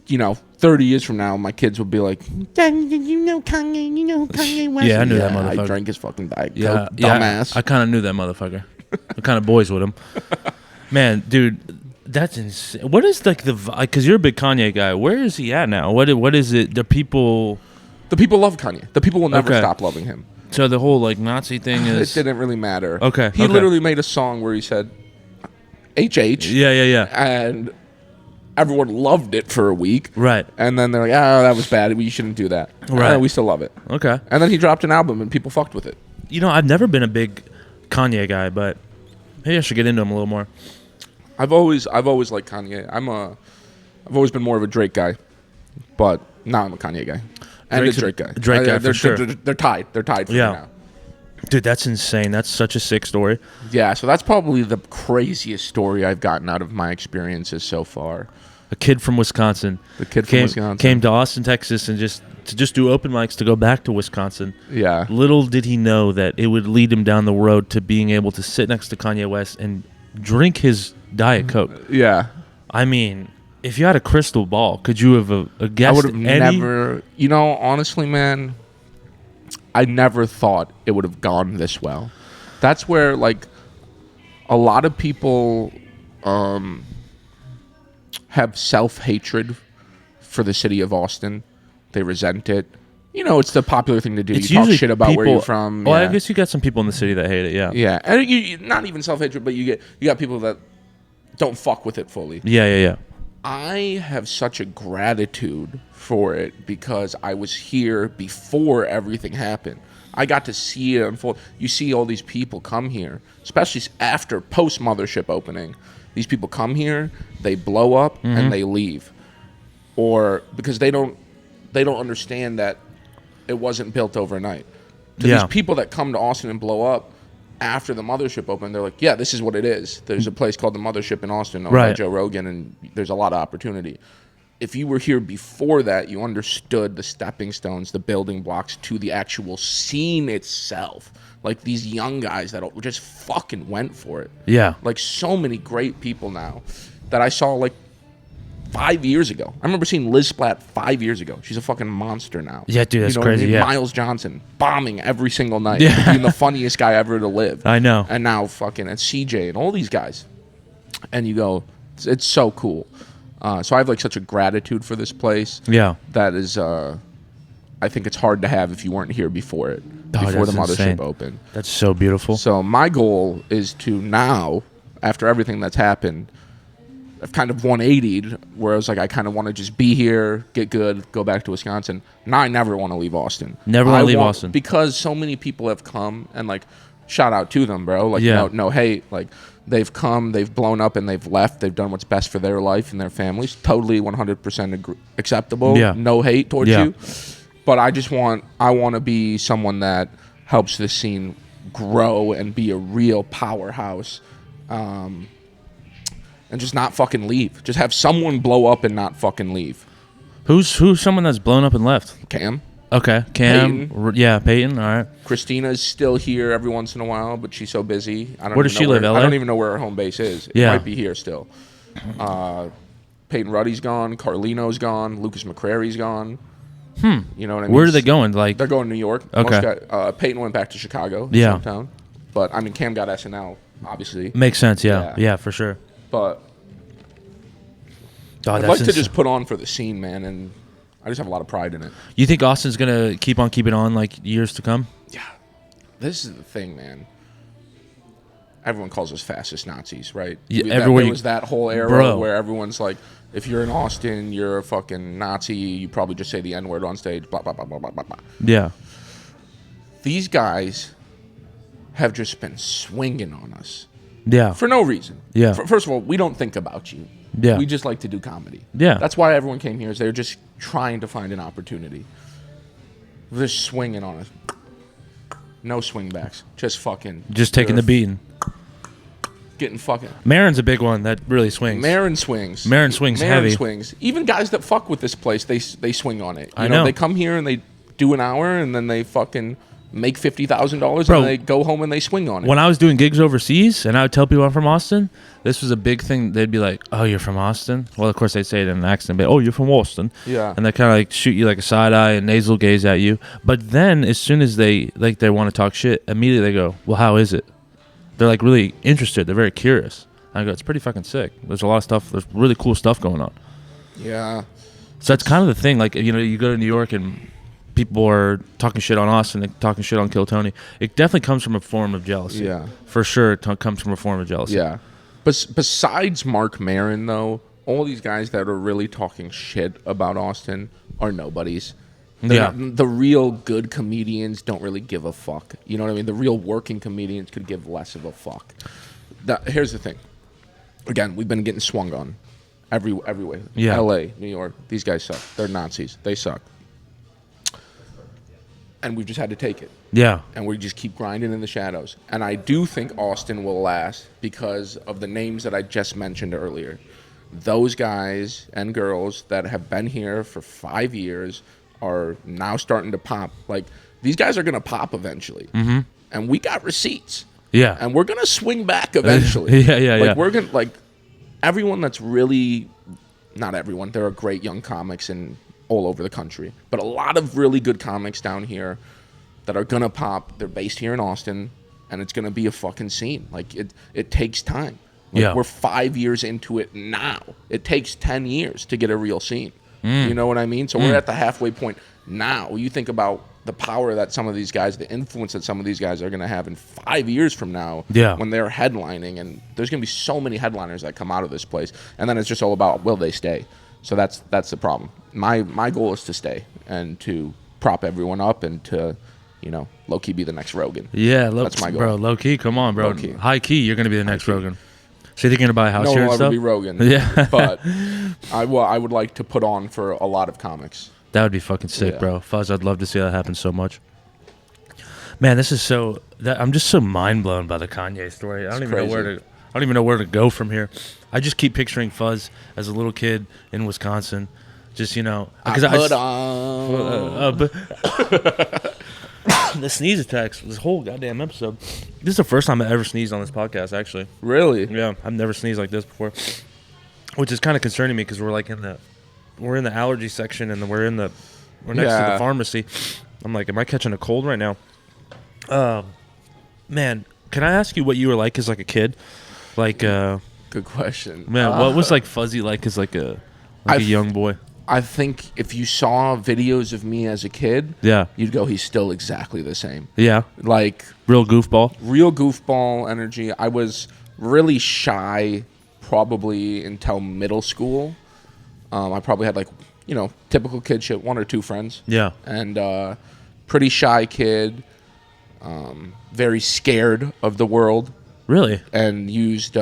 [SPEAKER 1] 30 years from now, my kids will be like,
[SPEAKER 5] Dad, did you know Kanye? You know who Kanye West?
[SPEAKER 2] Yeah, I knew that motherfucker.
[SPEAKER 1] I drank his fucking Diet Coke, dumbass.
[SPEAKER 2] I kind of knew that motherfucker. I kind of boys with him. Man, dude, that's insane. What is because you're a big Kanye guy. Where is he at now? What is it? The people
[SPEAKER 1] love Kanye. The people will never stop loving him.
[SPEAKER 2] So the whole Nazi thing is.
[SPEAKER 1] It didn't really matter.
[SPEAKER 2] Okay.
[SPEAKER 1] He literally made a song where he said HH.
[SPEAKER 2] Yeah.
[SPEAKER 1] And everyone loved it for a week.
[SPEAKER 2] Right.
[SPEAKER 1] And then they're like, that was bad. We shouldn't do that.
[SPEAKER 2] Right.
[SPEAKER 1] We still love it.
[SPEAKER 2] Okay.
[SPEAKER 1] And then he dropped an album and people fucked with it.
[SPEAKER 2] You know, I've never been a big Kanye guy, but maybe I should get into him a little more.
[SPEAKER 1] I've always liked Kanye. I've always been more of a Drake guy, but now I'm a Kanye guy and
[SPEAKER 2] Drake's
[SPEAKER 1] a Drake guy.
[SPEAKER 2] Drake guy for sure.
[SPEAKER 1] They're tied. They're tied for me now.
[SPEAKER 2] Dude, that's insane. That's such a sick story.
[SPEAKER 1] Yeah, so that's probably the craziest story I've gotten out of my experiences so far.
[SPEAKER 2] A kid from Wisconsin. Came to Austin, Texas, and just do open mics to go back to Wisconsin.
[SPEAKER 1] Yeah.
[SPEAKER 2] Little did he know that it would lead him down the road to being able to sit next to Kanye West and drink his Diet Coke.
[SPEAKER 1] Yeah.
[SPEAKER 2] I mean, if you had a crystal ball, could you have guessed?
[SPEAKER 1] I would have never. You know, honestly, man, I never thought it would have gone this well. That's where, like, a lot of people have self-hatred for the city of Austin. They resent it. You know, it's the popular thing to do.
[SPEAKER 2] It's
[SPEAKER 1] you talk
[SPEAKER 2] usually
[SPEAKER 1] shit about where
[SPEAKER 2] people-
[SPEAKER 1] you're from.
[SPEAKER 2] Well,
[SPEAKER 1] Yeah.
[SPEAKER 2] I guess you got some people in the city that hate it. Yeah.
[SPEAKER 1] Yeah, and not even self-hatred, but you got people that don't fuck with it fully.
[SPEAKER 2] Yeah.
[SPEAKER 1] I have such a gratitude for it because I was here before everything happened. I got to see it unfold. You see all these people come here, especially after post Mothership opening. These people come here, they blow up, and they leave, or because they don't understand that it wasn't built overnight. To these people that come to Austin and blow up after the Mothership opened, they're like, yeah, this is what it is. There's a place called the Mothership in Austin owned by Joe Rogan, and there's a lot of opportunity. If you were here before that, you understood the stepping stones, the building blocks to the actual scene itself. Like these young guys that just fucking went for it.
[SPEAKER 2] Yeah.
[SPEAKER 1] Like so many great people now that I saw like 5 years ago. I remember seeing Liz Splat 5 years ago. She's a fucking monster now.
[SPEAKER 2] Yeah, dude, that's
[SPEAKER 1] what I
[SPEAKER 2] crazy.
[SPEAKER 1] mean?
[SPEAKER 2] Yeah.
[SPEAKER 1] Miles Johnson bombing every single night.
[SPEAKER 2] Yeah.
[SPEAKER 1] Being the funniest guy ever to live.
[SPEAKER 2] I know.
[SPEAKER 1] And now fucking, and CJ and all these guys. And you go, it's so cool. So I have like such a gratitude for this place.
[SPEAKER 2] Yeah.
[SPEAKER 1] That is, I think it's hard to have if you weren't here before it.
[SPEAKER 2] Oh,
[SPEAKER 1] Before the
[SPEAKER 2] that's
[SPEAKER 1] Mothership
[SPEAKER 2] insane.
[SPEAKER 1] opened.
[SPEAKER 2] That's so beautiful.
[SPEAKER 1] So my goal is to now, after everything that's happened, I've kind of 180'd where I was like, I kind of want to just be here, get good, go back to Wisconsin. Now I never want to leave Austin.
[SPEAKER 2] Never want to leave Austin.
[SPEAKER 1] Because so many people have come and like, shout out to them, bro. Like, no hate. Like, they've come, they've blown up, and they've left. They've done what's best for their life and their families. Totally 100% acceptable.
[SPEAKER 2] Yeah.
[SPEAKER 1] No hate towards you. But I want to be someone that helps the scene grow and be a real powerhouse. And just not fucking leave. Just have someone blow up and not fucking leave.
[SPEAKER 2] Who's someone that's blown up and left?
[SPEAKER 1] Cam.
[SPEAKER 2] Okay, Cam.
[SPEAKER 1] Peyton.
[SPEAKER 2] Yeah, Peyton. All right.
[SPEAKER 1] Christina's still here every once in a while, but she's so busy.
[SPEAKER 2] Where does she live, LA?
[SPEAKER 1] I don't even know where her home base is. It might be here still. Peyton Ruddy's gone. Carlino's gone. Lucas McCrary's gone. You know what I mean?
[SPEAKER 2] Where are they going? Like,
[SPEAKER 1] they're going to New York.
[SPEAKER 2] Okay.
[SPEAKER 1] Peyton went back to Chicago.
[SPEAKER 2] Yeah.
[SPEAKER 1] Hometown. But I mean, Cam got SNL, obviously.
[SPEAKER 2] makes sense. Yeah, for sure.
[SPEAKER 1] But
[SPEAKER 2] Oh,
[SPEAKER 1] I'd
[SPEAKER 2] that's
[SPEAKER 1] like to
[SPEAKER 2] ins-
[SPEAKER 1] just put on for the scene, man, and I just have a lot of pride in it.
[SPEAKER 2] You think Austin's gonna keep on keeping on like years to come?
[SPEAKER 1] Yeah. This is the thing, man. Everyone calls us fascist Nazis, right?
[SPEAKER 2] Yeah,
[SPEAKER 1] There was that whole era where everyone's like, if you're in Austin, you're a fucking Nazi. You probably just say the N-word on stage, blah, blah, blah, blah, blah, blah, blah.
[SPEAKER 2] Yeah.
[SPEAKER 1] These guys have just been swinging on us
[SPEAKER 2] Yeah.
[SPEAKER 1] for no reason.
[SPEAKER 2] Yeah.
[SPEAKER 1] First of all, we don't think about you.
[SPEAKER 2] Yeah.
[SPEAKER 1] We just like to do comedy.
[SPEAKER 2] Yeah.
[SPEAKER 1] That's why everyone came here, is they're just trying to find an opportunity. They're just swinging on us. No swing backs. Just fucking.
[SPEAKER 2] Just taking the beating.
[SPEAKER 1] Getting fucking.
[SPEAKER 2] Marin's a big one that really swings.
[SPEAKER 1] Marin swings.
[SPEAKER 2] Marin swings heavy.
[SPEAKER 1] Swings. Even guys that fuck with this place, they swing on it.
[SPEAKER 2] I know.
[SPEAKER 1] They come here and they do an hour and then they fucking make $50,000
[SPEAKER 2] Bro,
[SPEAKER 1] and they go home and they swing on it.
[SPEAKER 2] When I was doing gigs overseas and I would tell people I'm from Austin, this was a big thing. They'd be like, "Oh, you're from Austin?" Well, of course they'd say it in an accent, but "Oh, you're from Austin?"
[SPEAKER 1] Yeah.
[SPEAKER 2] And they kind of like shoot you like a side eye and nasal gaze at you. But then as soon as they want to talk shit, immediately they go, "Well, how is it?" They're like really interested. They're very curious. I go, "It's pretty fucking sick. There's a lot of stuff. There's really cool stuff going on."
[SPEAKER 1] Yeah.
[SPEAKER 2] So that's kind of the thing. Like, you go to New York and people are talking shit on Austin and talking shit on Kill Tony. It definitely comes from a form of jealousy.
[SPEAKER 1] Yeah.
[SPEAKER 2] For sure, it comes from a form of jealousy.
[SPEAKER 1] Yeah. But besides Mark Maron, though, all these guys that are really talking shit about Austin are nobodies.
[SPEAKER 2] Yeah.
[SPEAKER 1] The real good comedians don't really give a fuck. You know what I mean? The real working comedians could give less of a fuck. Here's the thing. Again, we've been getting swung on every way.
[SPEAKER 2] Yeah.
[SPEAKER 1] L.A., New York, these guys suck. They're Nazis. They suck. And we've just had to take it.
[SPEAKER 2] Yeah.
[SPEAKER 1] And we just keep grinding in the shadows. And I do think Austin will last because of the names that I just mentioned earlier. Those guys and girls that have been here for 5 years are now starting to pop. Like, these guys are going to pop eventually. Mm-hmm. And we got receipts.
[SPEAKER 2] Yeah.
[SPEAKER 1] And we're going to swing back eventually.
[SPEAKER 2] Yeah.
[SPEAKER 1] We're going to, like, everyone that's really, not everyone, there are great young comics in all over the country, but a lot of really good comics down here that are going to pop. They're based here in Austin, and it's going to be a fucking scene. Like, it takes time. Like,
[SPEAKER 2] Yeah.
[SPEAKER 1] We're 5 years into it now. It takes 10 years to get a real scene. You know what I mean? So we're at the halfway point now. You think about the power that some of these guys, the influence that some of these guys are going to have in 5 years from now when they're headlining. And there's going to be so many headliners that come out of this place. And then it's just all about, will they stay? So that's the problem. My goal is to stay and to prop everyone up and to, low-key be the next Rogan.
[SPEAKER 2] Yeah,
[SPEAKER 1] that's my goal.
[SPEAKER 2] Bro, low-key, come on, bro.
[SPEAKER 1] Low-key.
[SPEAKER 2] High-key, you're going to be the next Rogan. So you're going to buy a house here and
[SPEAKER 1] No
[SPEAKER 2] stuff?
[SPEAKER 1] one will ever be Rogan.
[SPEAKER 2] Yeah.
[SPEAKER 1] But I would like to put on for a lot of comics.
[SPEAKER 2] That would be fucking sick,
[SPEAKER 1] Yeah.
[SPEAKER 2] bro. Fuzz, I'd love to see that happen so much. Man, this is so... I'm just so mind-blown by the Kanye story. I don't even know where to go from here. I just keep picturing Fuzz as a little kid in Wisconsin. Just, because the sneeze attacks, this whole goddamn episode. This is the first time I ever sneezed on this podcast, actually.
[SPEAKER 1] Really?
[SPEAKER 2] Yeah, I've never sneezed like this before, which is kind of concerning me because we're in the allergy section and we're next to the pharmacy. I'm like, am I catching a cold right now? Man, can I ask you what you were like as like a kid? Like,
[SPEAKER 1] good question.
[SPEAKER 2] Man, what was like Fuzzy like as like a young boy?
[SPEAKER 1] I think if you saw videos of me as a kid,
[SPEAKER 2] Yeah.
[SPEAKER 1] you'd go, he's still exactly the same.
[SPEAKER 2] Yeah.
[SPEAKER 1] Like,
[SPEAKER 2] Real goofball.
[SPEAKER 1] real goofball energy. I was really shy probably until middle school. I probably had like, typical kid shit, 1 or 2 friends.
[SPEAKER 2] Yeah.
[SPEAKER 1] And pretty shy kid, very scared of the world,
[SPEAKER 2] Really?
[SPEAKER 1] and used,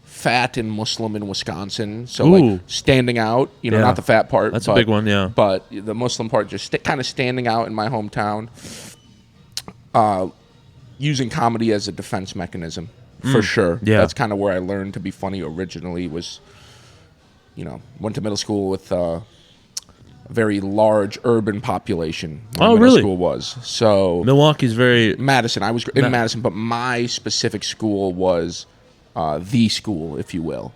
[SPEAKER 1] fat and Muslim in Wisconsin. So,
[SPEAKER 2] Ooh.
[SPEAKER 1] like, standing out,
[SPEAKER 2] Yeah.
[SPEAKER 1] not the fat part.
[SPEAKER 2] That's a big one, yeah.
[SPEAKER 1] But the Muslim part just kind of standing out in my hometown. Using comedy as a defense mechanism, for sure.
[SPEAKER 2] Yeah.
[SPEAKER 1] That's kind of where I learned to be funny originally was, went to middle school with a very large urban population. My
[SPEAKER 2] Oh,
[SPEAKER 1] middle
[SPEAKER 2] really?
[SPEAKER 1] school was. So
[SPEAKER 2] Milwaukee's very...
[SPEAKER 1] Madison. I was in Madison, but my specific school was the school, if you will.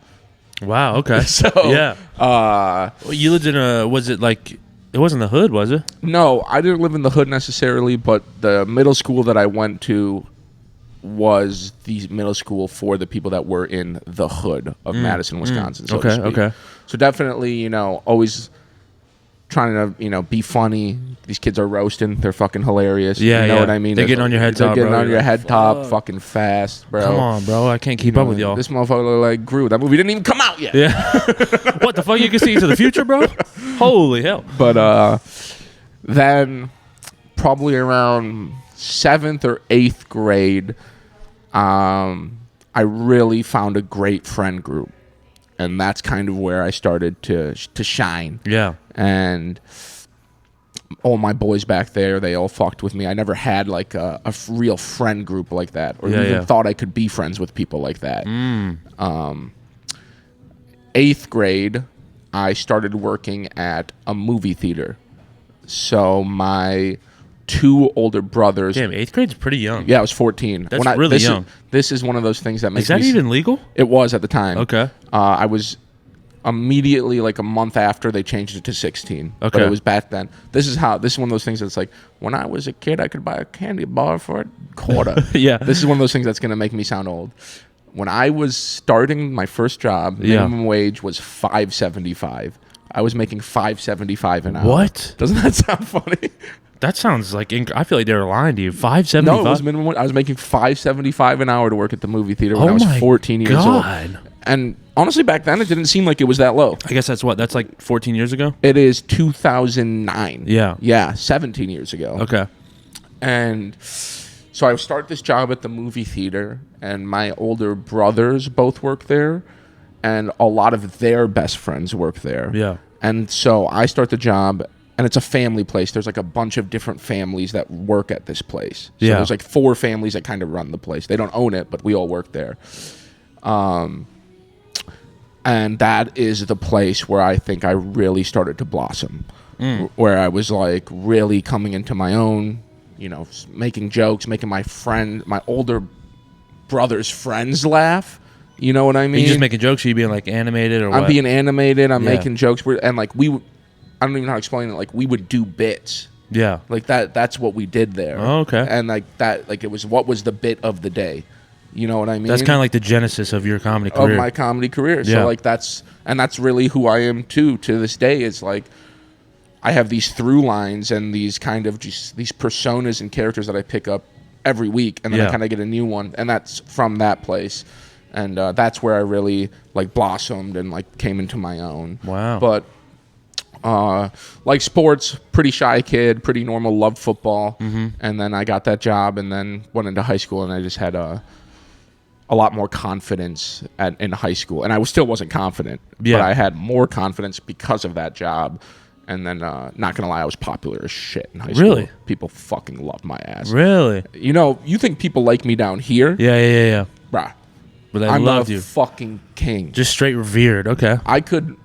[SPEAKER 2] Wow, okay.
[SPEAKER 1] So
[SPEAKER 2] yeah. Well, you lived in was it like... It wasn't the hood, was it?
[SPEAKER 1] No, I didn't live in the hood necessarily, but the middle school that I went to was the middle school for the people that were in the hood of Madison, Wisconsin. So to speak.
[SPEAKER 2] Okay.
[SPEAKER 1] So definitely, always trying to, be funny. These kids are roasting. They're fucking hilarious.
[SPEAKER 2] Yeah,
[SPEAKER 1] you know
[SPEAKER 2] yeah.
[SPEAKER 1] what I mean?
[SPEAKER 2] They're getting on your head top,
[SPEAKER 1] They're getting
[SPEAKER 2] bro.
[SPEAKER 1] on
[SPEAKER 2] You're
[SPEAKER 1] your
[SPEAKER 2] like,
[SPEAKER 1] head top
[SPEAKER 2] fuck.
[SPEAKER 1] fucking fast, bro.
[SPEAKER 2] Come on, bro. I can't keep up with y'all.
[SPEAKER 1] This motherfucker look like Groot. That movie didn't even come out yet.
[SPEAKER 2] Yeah. What the fuck? You can see into the future, bro? Holy hell.
[SPEAKER 1] But then probably around 7th or 8th grade, I really found a great friend group. And that's kind of where I started to shine.
[SPEAKER 2] Yeah.
[SPEAKER 1] And all my boys back there, they all fucked with me. I never had like a real friend group like that, or even thought I could be friends with people like that. 8th grade, I started working at a movie theater. So my 2 older brothers.
[SPEAKER 2] Damn, 8th grade's pretty young.
[SPEAKER 1] Yeah, I was 14.
[SPEAKER 2] That's really young.
[SPEAKER 1] This is one of those things that makes
[SPEAKER 2] Is that
[SPEAKER 1] me...
[SPEAKER 2] even legal?
[SPEAKER 1] It was at the time.
[SPEAKER 2] Okay.
[SPEAKER 1] I was immediately, like a month after, they changed it to 16.
[SPEAKER 2] Okay.
[SPEAKER 1] But it was back then. This is one of those things that's like, when I was a kid, I could buy a candy bar for a quarter.
[SPEAKER 2] Yeah.
[SPEAKER 1] This is one of those things that's going to make me sound old. When I was starting my first job, minimum wage was $5.75. I was making $5.75 an hour.
[SPEAKER 2] What?
[SPEAKER 1] Doesn't that sound funny?
[SPEAKER 2] That sounds like... I feel like they were lying to you. $5.75?
[SPEAKER 1] No, it was minimum wage. I was making $5.75 an hour to work at the movie theater when
[SPEAKER 2] Oh
[SPEAKER 1] I was
[SPEAKER 2] my
[SPEAKER 1] 14 years
[SPEAKER 2] God.
[SPEAKER 1] old. And honestly, back then it didn't seem like it was that low.
[SPEAKER 2] I guess that's like 14 years ago?
[SPEAKER 1] It is 2009.
[SPEAKER 2] Yeah.
[SPEAKER 1] Yeah, 17 years ago.
[SPEAKER 2] Okay.
[SPEAKER 1] And so I start this job at the movie theater, and my older brothers both work there, and a lot of their best friends work there.
[SPEAKER 2] Yeah.
[SPEAKER 1] And so I start the job, and it's a family place. There's like a bunch of different families that work at this place. So
[SPEAKER 2] Yeah.
[SPEAKER 1] there's like 4 families that kind of run the place. They don't own it, but we all work there. And that is the place where I think I really started to blossom, where I was like really coming into my own, you know, making jokes, making my older brother's friends laugh. You know what I mean?
[SPEAKER 2] Are you just making jokes? Or you being like animated or what?
[SPEAKER 1] I'm being animated. I'm
[SPEAKER 2] Yeah.
[SPEAKER 1] making jokes. And like I don't even know how to explain it. Like we would do bits.
[SPEAKER 2] Yeah.
[SPEAKER 1] Like that's what we did there.
[SPEAKER 2] Oh, okay.
[SPEAKER 1] And like that, like it was what was the bit of the day. You know what I mean?
[SPEAKER 2] That's kind of like the genesis of your comedy
[SPEAKER 1] of
[SPEAKER 2] career.
[SPEAKER 1] my comedy career.
[SPEAKER 2] Yeah.
[SPEAKER 1] So like that's really who I am too to this day. Is like I have these through lines and these kind of just these personas and characters that I pick up every week, and then I kind of get a new one, and that's from that place. And that's where I really like blossomed and like came into my own.
[SPEAKER 2] Wow.
[SPEAKER 1] But like sports, pretty shy kid, pretty normal, loved football. Mm-hmm. And then I got that job and then went into high school, and I just had a lot more confidence in high school. And I still wasn't confident, but I had more confidence because of that job. And then, not going to lie, I was popular as shit in high school.
[SPEAKER 2] Really?
[SPEAKER 1] People fucking loved my ass.
[SPEAKER 2] Really?
[SPEAKER 1] You know, you think people like me down here?
[SPEAKER 2] Yeah.
[SPEAKER 1] Bruh.
[SPEAKER 2] But they
[SPEAKER 1] I'm
[SPEAKER 2] loved
[SPEAKER 1] a
[SPEAKER 2] you.
[SPEAKER 1] fucking king.
[SPEAKER 2] Just straight revered. Okay.
[SPEAKER 1] I could,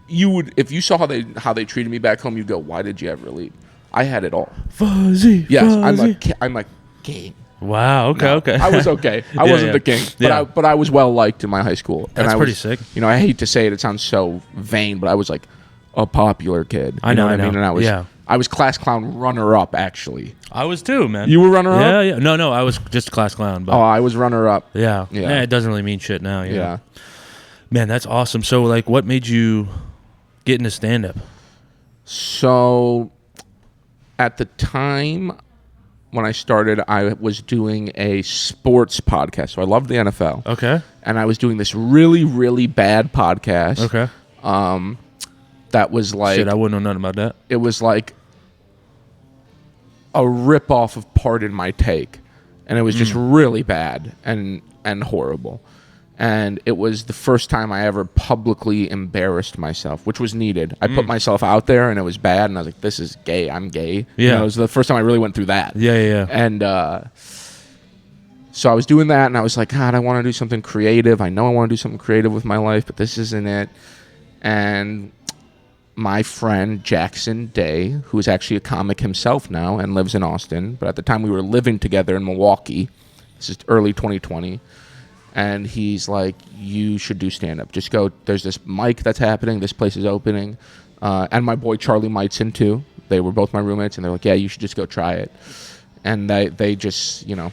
[SPEAKER 1] you would, if you saw how they treated me back home, you'd go, why did you ever leave? I had it all.
[SPEAKER 2] Fuzzy.
[SPEAKER 1] Yes,
[SPEAKER 2] fuzzy.
[SPEAKER 1] I'm a king.
[SPEAKER 2] Wow. Okay.
[SPEAKER 1] No,
[SPEAKER 2] Okay.
[SPEAKER 1] I was okay. I wasn't the king, but I was well liked in my high school.
[SPEAKER 2] That's
[SPEAKER 1] I
[SPEAKER 2] pretty
[SPEAKER 1] was,
[SPEAKER 2] sick.
[SPEAKER 1] You know, I hate to say it; it sounds so vain, but I was like a popular kid.
[SPEAKER 2] I know.
[SPEAKER 1] what I mean? And I was class clown runner up. Actually,
[SPEAKER 2] I was too, man.
[SPEAKER 1] you were runner up.
[SPEAKER 2] Yeah. No, I was just a class clown. But
[SPEAKER 1] Oh, I was runner up.
[SPEAKER 2] yeah.
[SPEAKER 1] Yeah.
[SPEAKER 2] It doesn't really mean shit now. You know?
[SPEAKER 1] Yeah.
[SPEAKER 2] Man, that's awesome. So, like, what made you get into stand-up?
[SPEAKER 1] So, at the time when I started, I was doing a sports podcast. So I loved the NFL.
[SPEAKER 2] Okay.
[SPEAKER 1] And I was doing this really, really bad podcast.
[SPEAKER 2] Okay.
[SPEAKER 1] That was like
[SPEAKER 2] Shit, I wouldn't know nothing about that.
[SPEAKER 1] it was like a rip-off of Pardon My Take, and it was just really bad and horrible. And it was the first time I ever publicly embarrassed myself, which was needed. I put myself out there, and it was bad, and I was like, this is gay. I'm gay.
[SPEAKER 2] Yeah.
[SPEAKER 1] You know, it was the first time I really went through that.
[SPEAKER 2] Yeah.
[SPEAKER 1] And so I was doing that, and I was like, God, I want to do something creative. I know I want to do something creative with my life, but this isn't it. And my friend Jackson Day, who is actually a comic himself now and lives in Austin, but at the time we were living together in Milwaukee. This is early 2020. And he's like, you should do stand-up. Just go. There's this mic that's happening. This place is opening. And my boy Charlie Mightson, too. They were both my roommates, and they're like, yeah, you should just go try it. And they just, you know,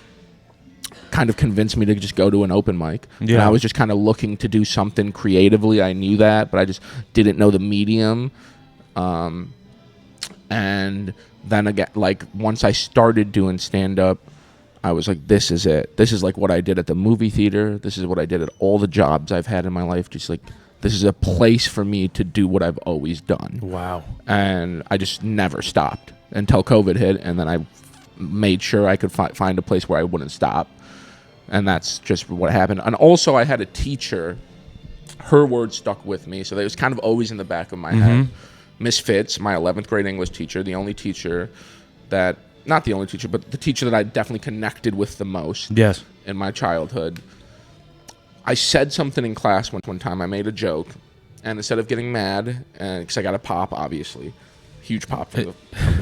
[SPEAKER 1] kind of convinced me to just go to an open mic.
[SPEAKER 2] Yeah.
[SPEAKER 1] And I was just kind of looking to do something creatively. I knew that, but I just didn't know the medium. And then again, like once I started doing stand-up, I was like, this is it. This is like what I did at the movie theater. This is what I did at all the jobs I've had in my life. Just like, this is a place for me to do what I've always done.
[SPEAKER 2] Wow.
[SPEAKER 1] And I just never stopped until COVID hit. And then I made sure I could find a place where I wouldn't stop. And that's just what happened. And also I had a teacher, her words stuck with me. So that was kind of always in the back of my head. Miss Fitz, my 11th grade English teacher, the only teacher that, not the only teacher, but the teacher that I definitely connected with the most in my childhood. I said something in class one time. I made a joke, and instead of getting mad, because I got a pop, obviously, huge pop from the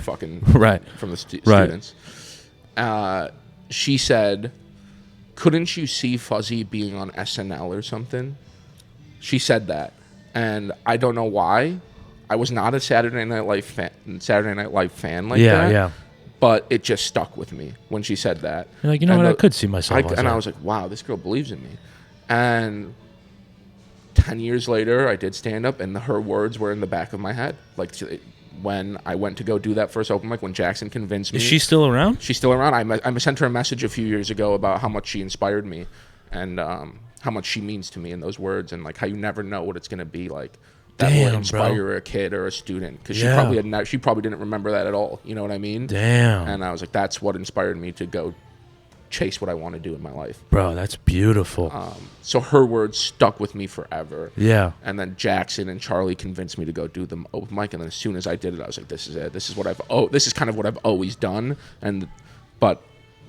[SPEAKER 1] fucking from the students. She said, "Couldn't you see Fuzzy being on SNL or something?" She said that, and I don't know why. I was not a Saturday Night Live fan like that. Yeah. But it just stuck with me when she said that.
[SPEAKER 2] You're like, you know what? I could see myself.
[SPEAKER 1] And I was like, wow, this girl believes in me. And 10 years later, I did stand up, and her words were in the back of my head. Like when I went to go do that first open mic, when Jackson convinced me.
[SPEAKER 2] Is she still around?
[SPEAKER 1] She's still around. I sent her a message a few years ago about how much she inspired me. And how much she means to me in those words, and like how you never know what it's gonna be like. That
[SPEAKER 2] Damn,
[SPEAKER 1] will inspire
[SPEAKER 2] bro.
[SPEAKER 1] a kid or a student, because
[SPEAKER 2] Yeah.
[SPEAKER 1] she probably didn't remember that at all. You know what I mean?
[SPEAKER 2] Damn.
[SPEAKER 1] And I was like, that's what inspired me to go chase what I want to do in my life.
[SPEAKER 2] Bro, that's beautiful.
[SPEAKER 1] So her words stuck with me forever.
[SPEAKER 2] Yeah.
[SPEAKER 1] And then Jackson and Charlie convinced me to go do the open mic. And then as soon as I did it, I was like, this is it. This is what this is kind of what I've always done. But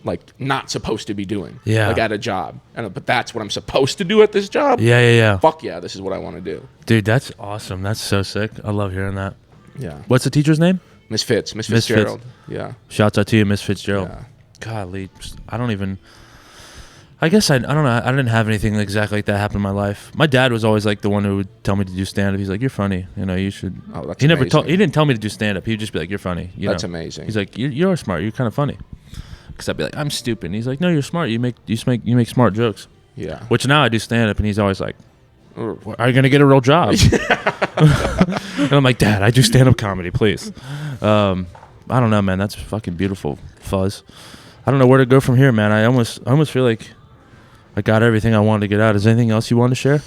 [SPEAKER 1] like not supposed to be doing.
[SPEAKER 2] Yeah.
[SPEAKER 1] Like at a job. But that's what I'm supposed to do at this job.
[SPEAKER 2] Yeah.
[SPEAKER 1] Fuck yeah, this is what I want to do.
[SPEAKER 2] Dude, that's awesome. That's so sick. I love hearing that.
[SPEAKER 1] Yeah.
[SPEAKER 2] What's the teacher's name?
[SPEAKER 1] Miss Fitzgerald. Yeah.
[SPEAKER 2] Shouts out to you, Miss Fitzgerald.
[SPEAKER 1] Yeah.
[SPEAKER 2] Golly, I guess I don't know. I didn't have anything exactly like that happen in my life. My dad was always like the one who would tell me to do stand up. He's like, "You're funny. You know, you should."
[SPEAKER 1] Oh, that's
[SPEAKER 2] he never
[SPEAKER 1] amazing.
[SPEAKER 2] he didn't tell me to do stand up. He would just be like, "You're funny."
[SPEAKER 1] That's
[SPEAKER 2] know?
[SPEAKER 1] amazing.
[SPEAKER 2] He's like, "You're smart. You're kind of funny." Because I'd be like, "I'm stupid." And he's like, "No, you're smart. You make smart jokes."
[SPEAKER 1] Yeah.
[SPEAKER 2] Which now I do stand up, and he's always like,
[SPEAKER 1] Ugh.
[SPEAKER 2] "Are you gonna get a real job?" And I'm like, "Dad, I do stand up comedy, please." I don't know, man. That's fucking beautiful, Fuzz. I don't know where to go from here, man. I almost feel like I got everything I wanted to get out. Is there anything else you want to share?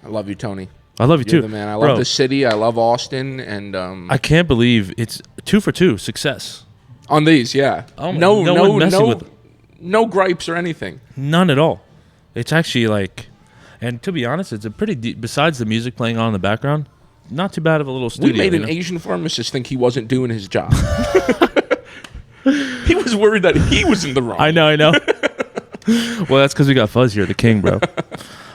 [SPEAKER 1] I love you, Tony.
[SPEAKER 2] I love you
[SPEAKER 1] You're
[SPEAKER 2] too,
[SPEAKER 1] the man. I
[SPEAKER 2] Bro,
[SPEAKER 1] love the city. I love Austin, and
[SPEAKER 2] I can't believe it's 2 for 2 success.
[SPEAKER 1] on these, yeah.
[SPEAKER 2] Oh, no one messing with it.
[SPEAKER 1] No gripes or anything.
[SPEAKER 2] None at all. It's actually like, and to be honest, it's a pretty deep, besides the music playing on in the background, not too bad of a little studio.
[SPEAKER 1] We made an
[SPEAKER 2] you know?
[SPEAKER 1] Asian pharmacist think he wasn't doing his job. He was worried that he was in the wrong.
[SPEAKER 2] I know. Well, that's because we got Fuzz here, the king, bro.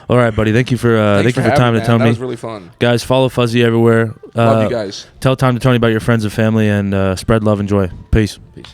[SPEAKER 2] All right, buddy. Thank you for
[SPEAKER 1] Thanks for
[SPEAKER 2] time
[SPEAKER 1] having
[SPEAKER 2] to tell
[SPEAKER 1] That
[SPEAKER 2] me.
[SPEAKER 1] was really fun.
[SPEAKER 2] Guys, follow Fuzzy everywhere.
[SPEAKER 1] Love you guys.
[SPEAKER 2] Tell Time to Tony about your friends and family, and spread love and joy. Peace.
[SPEAKER 1] Peace.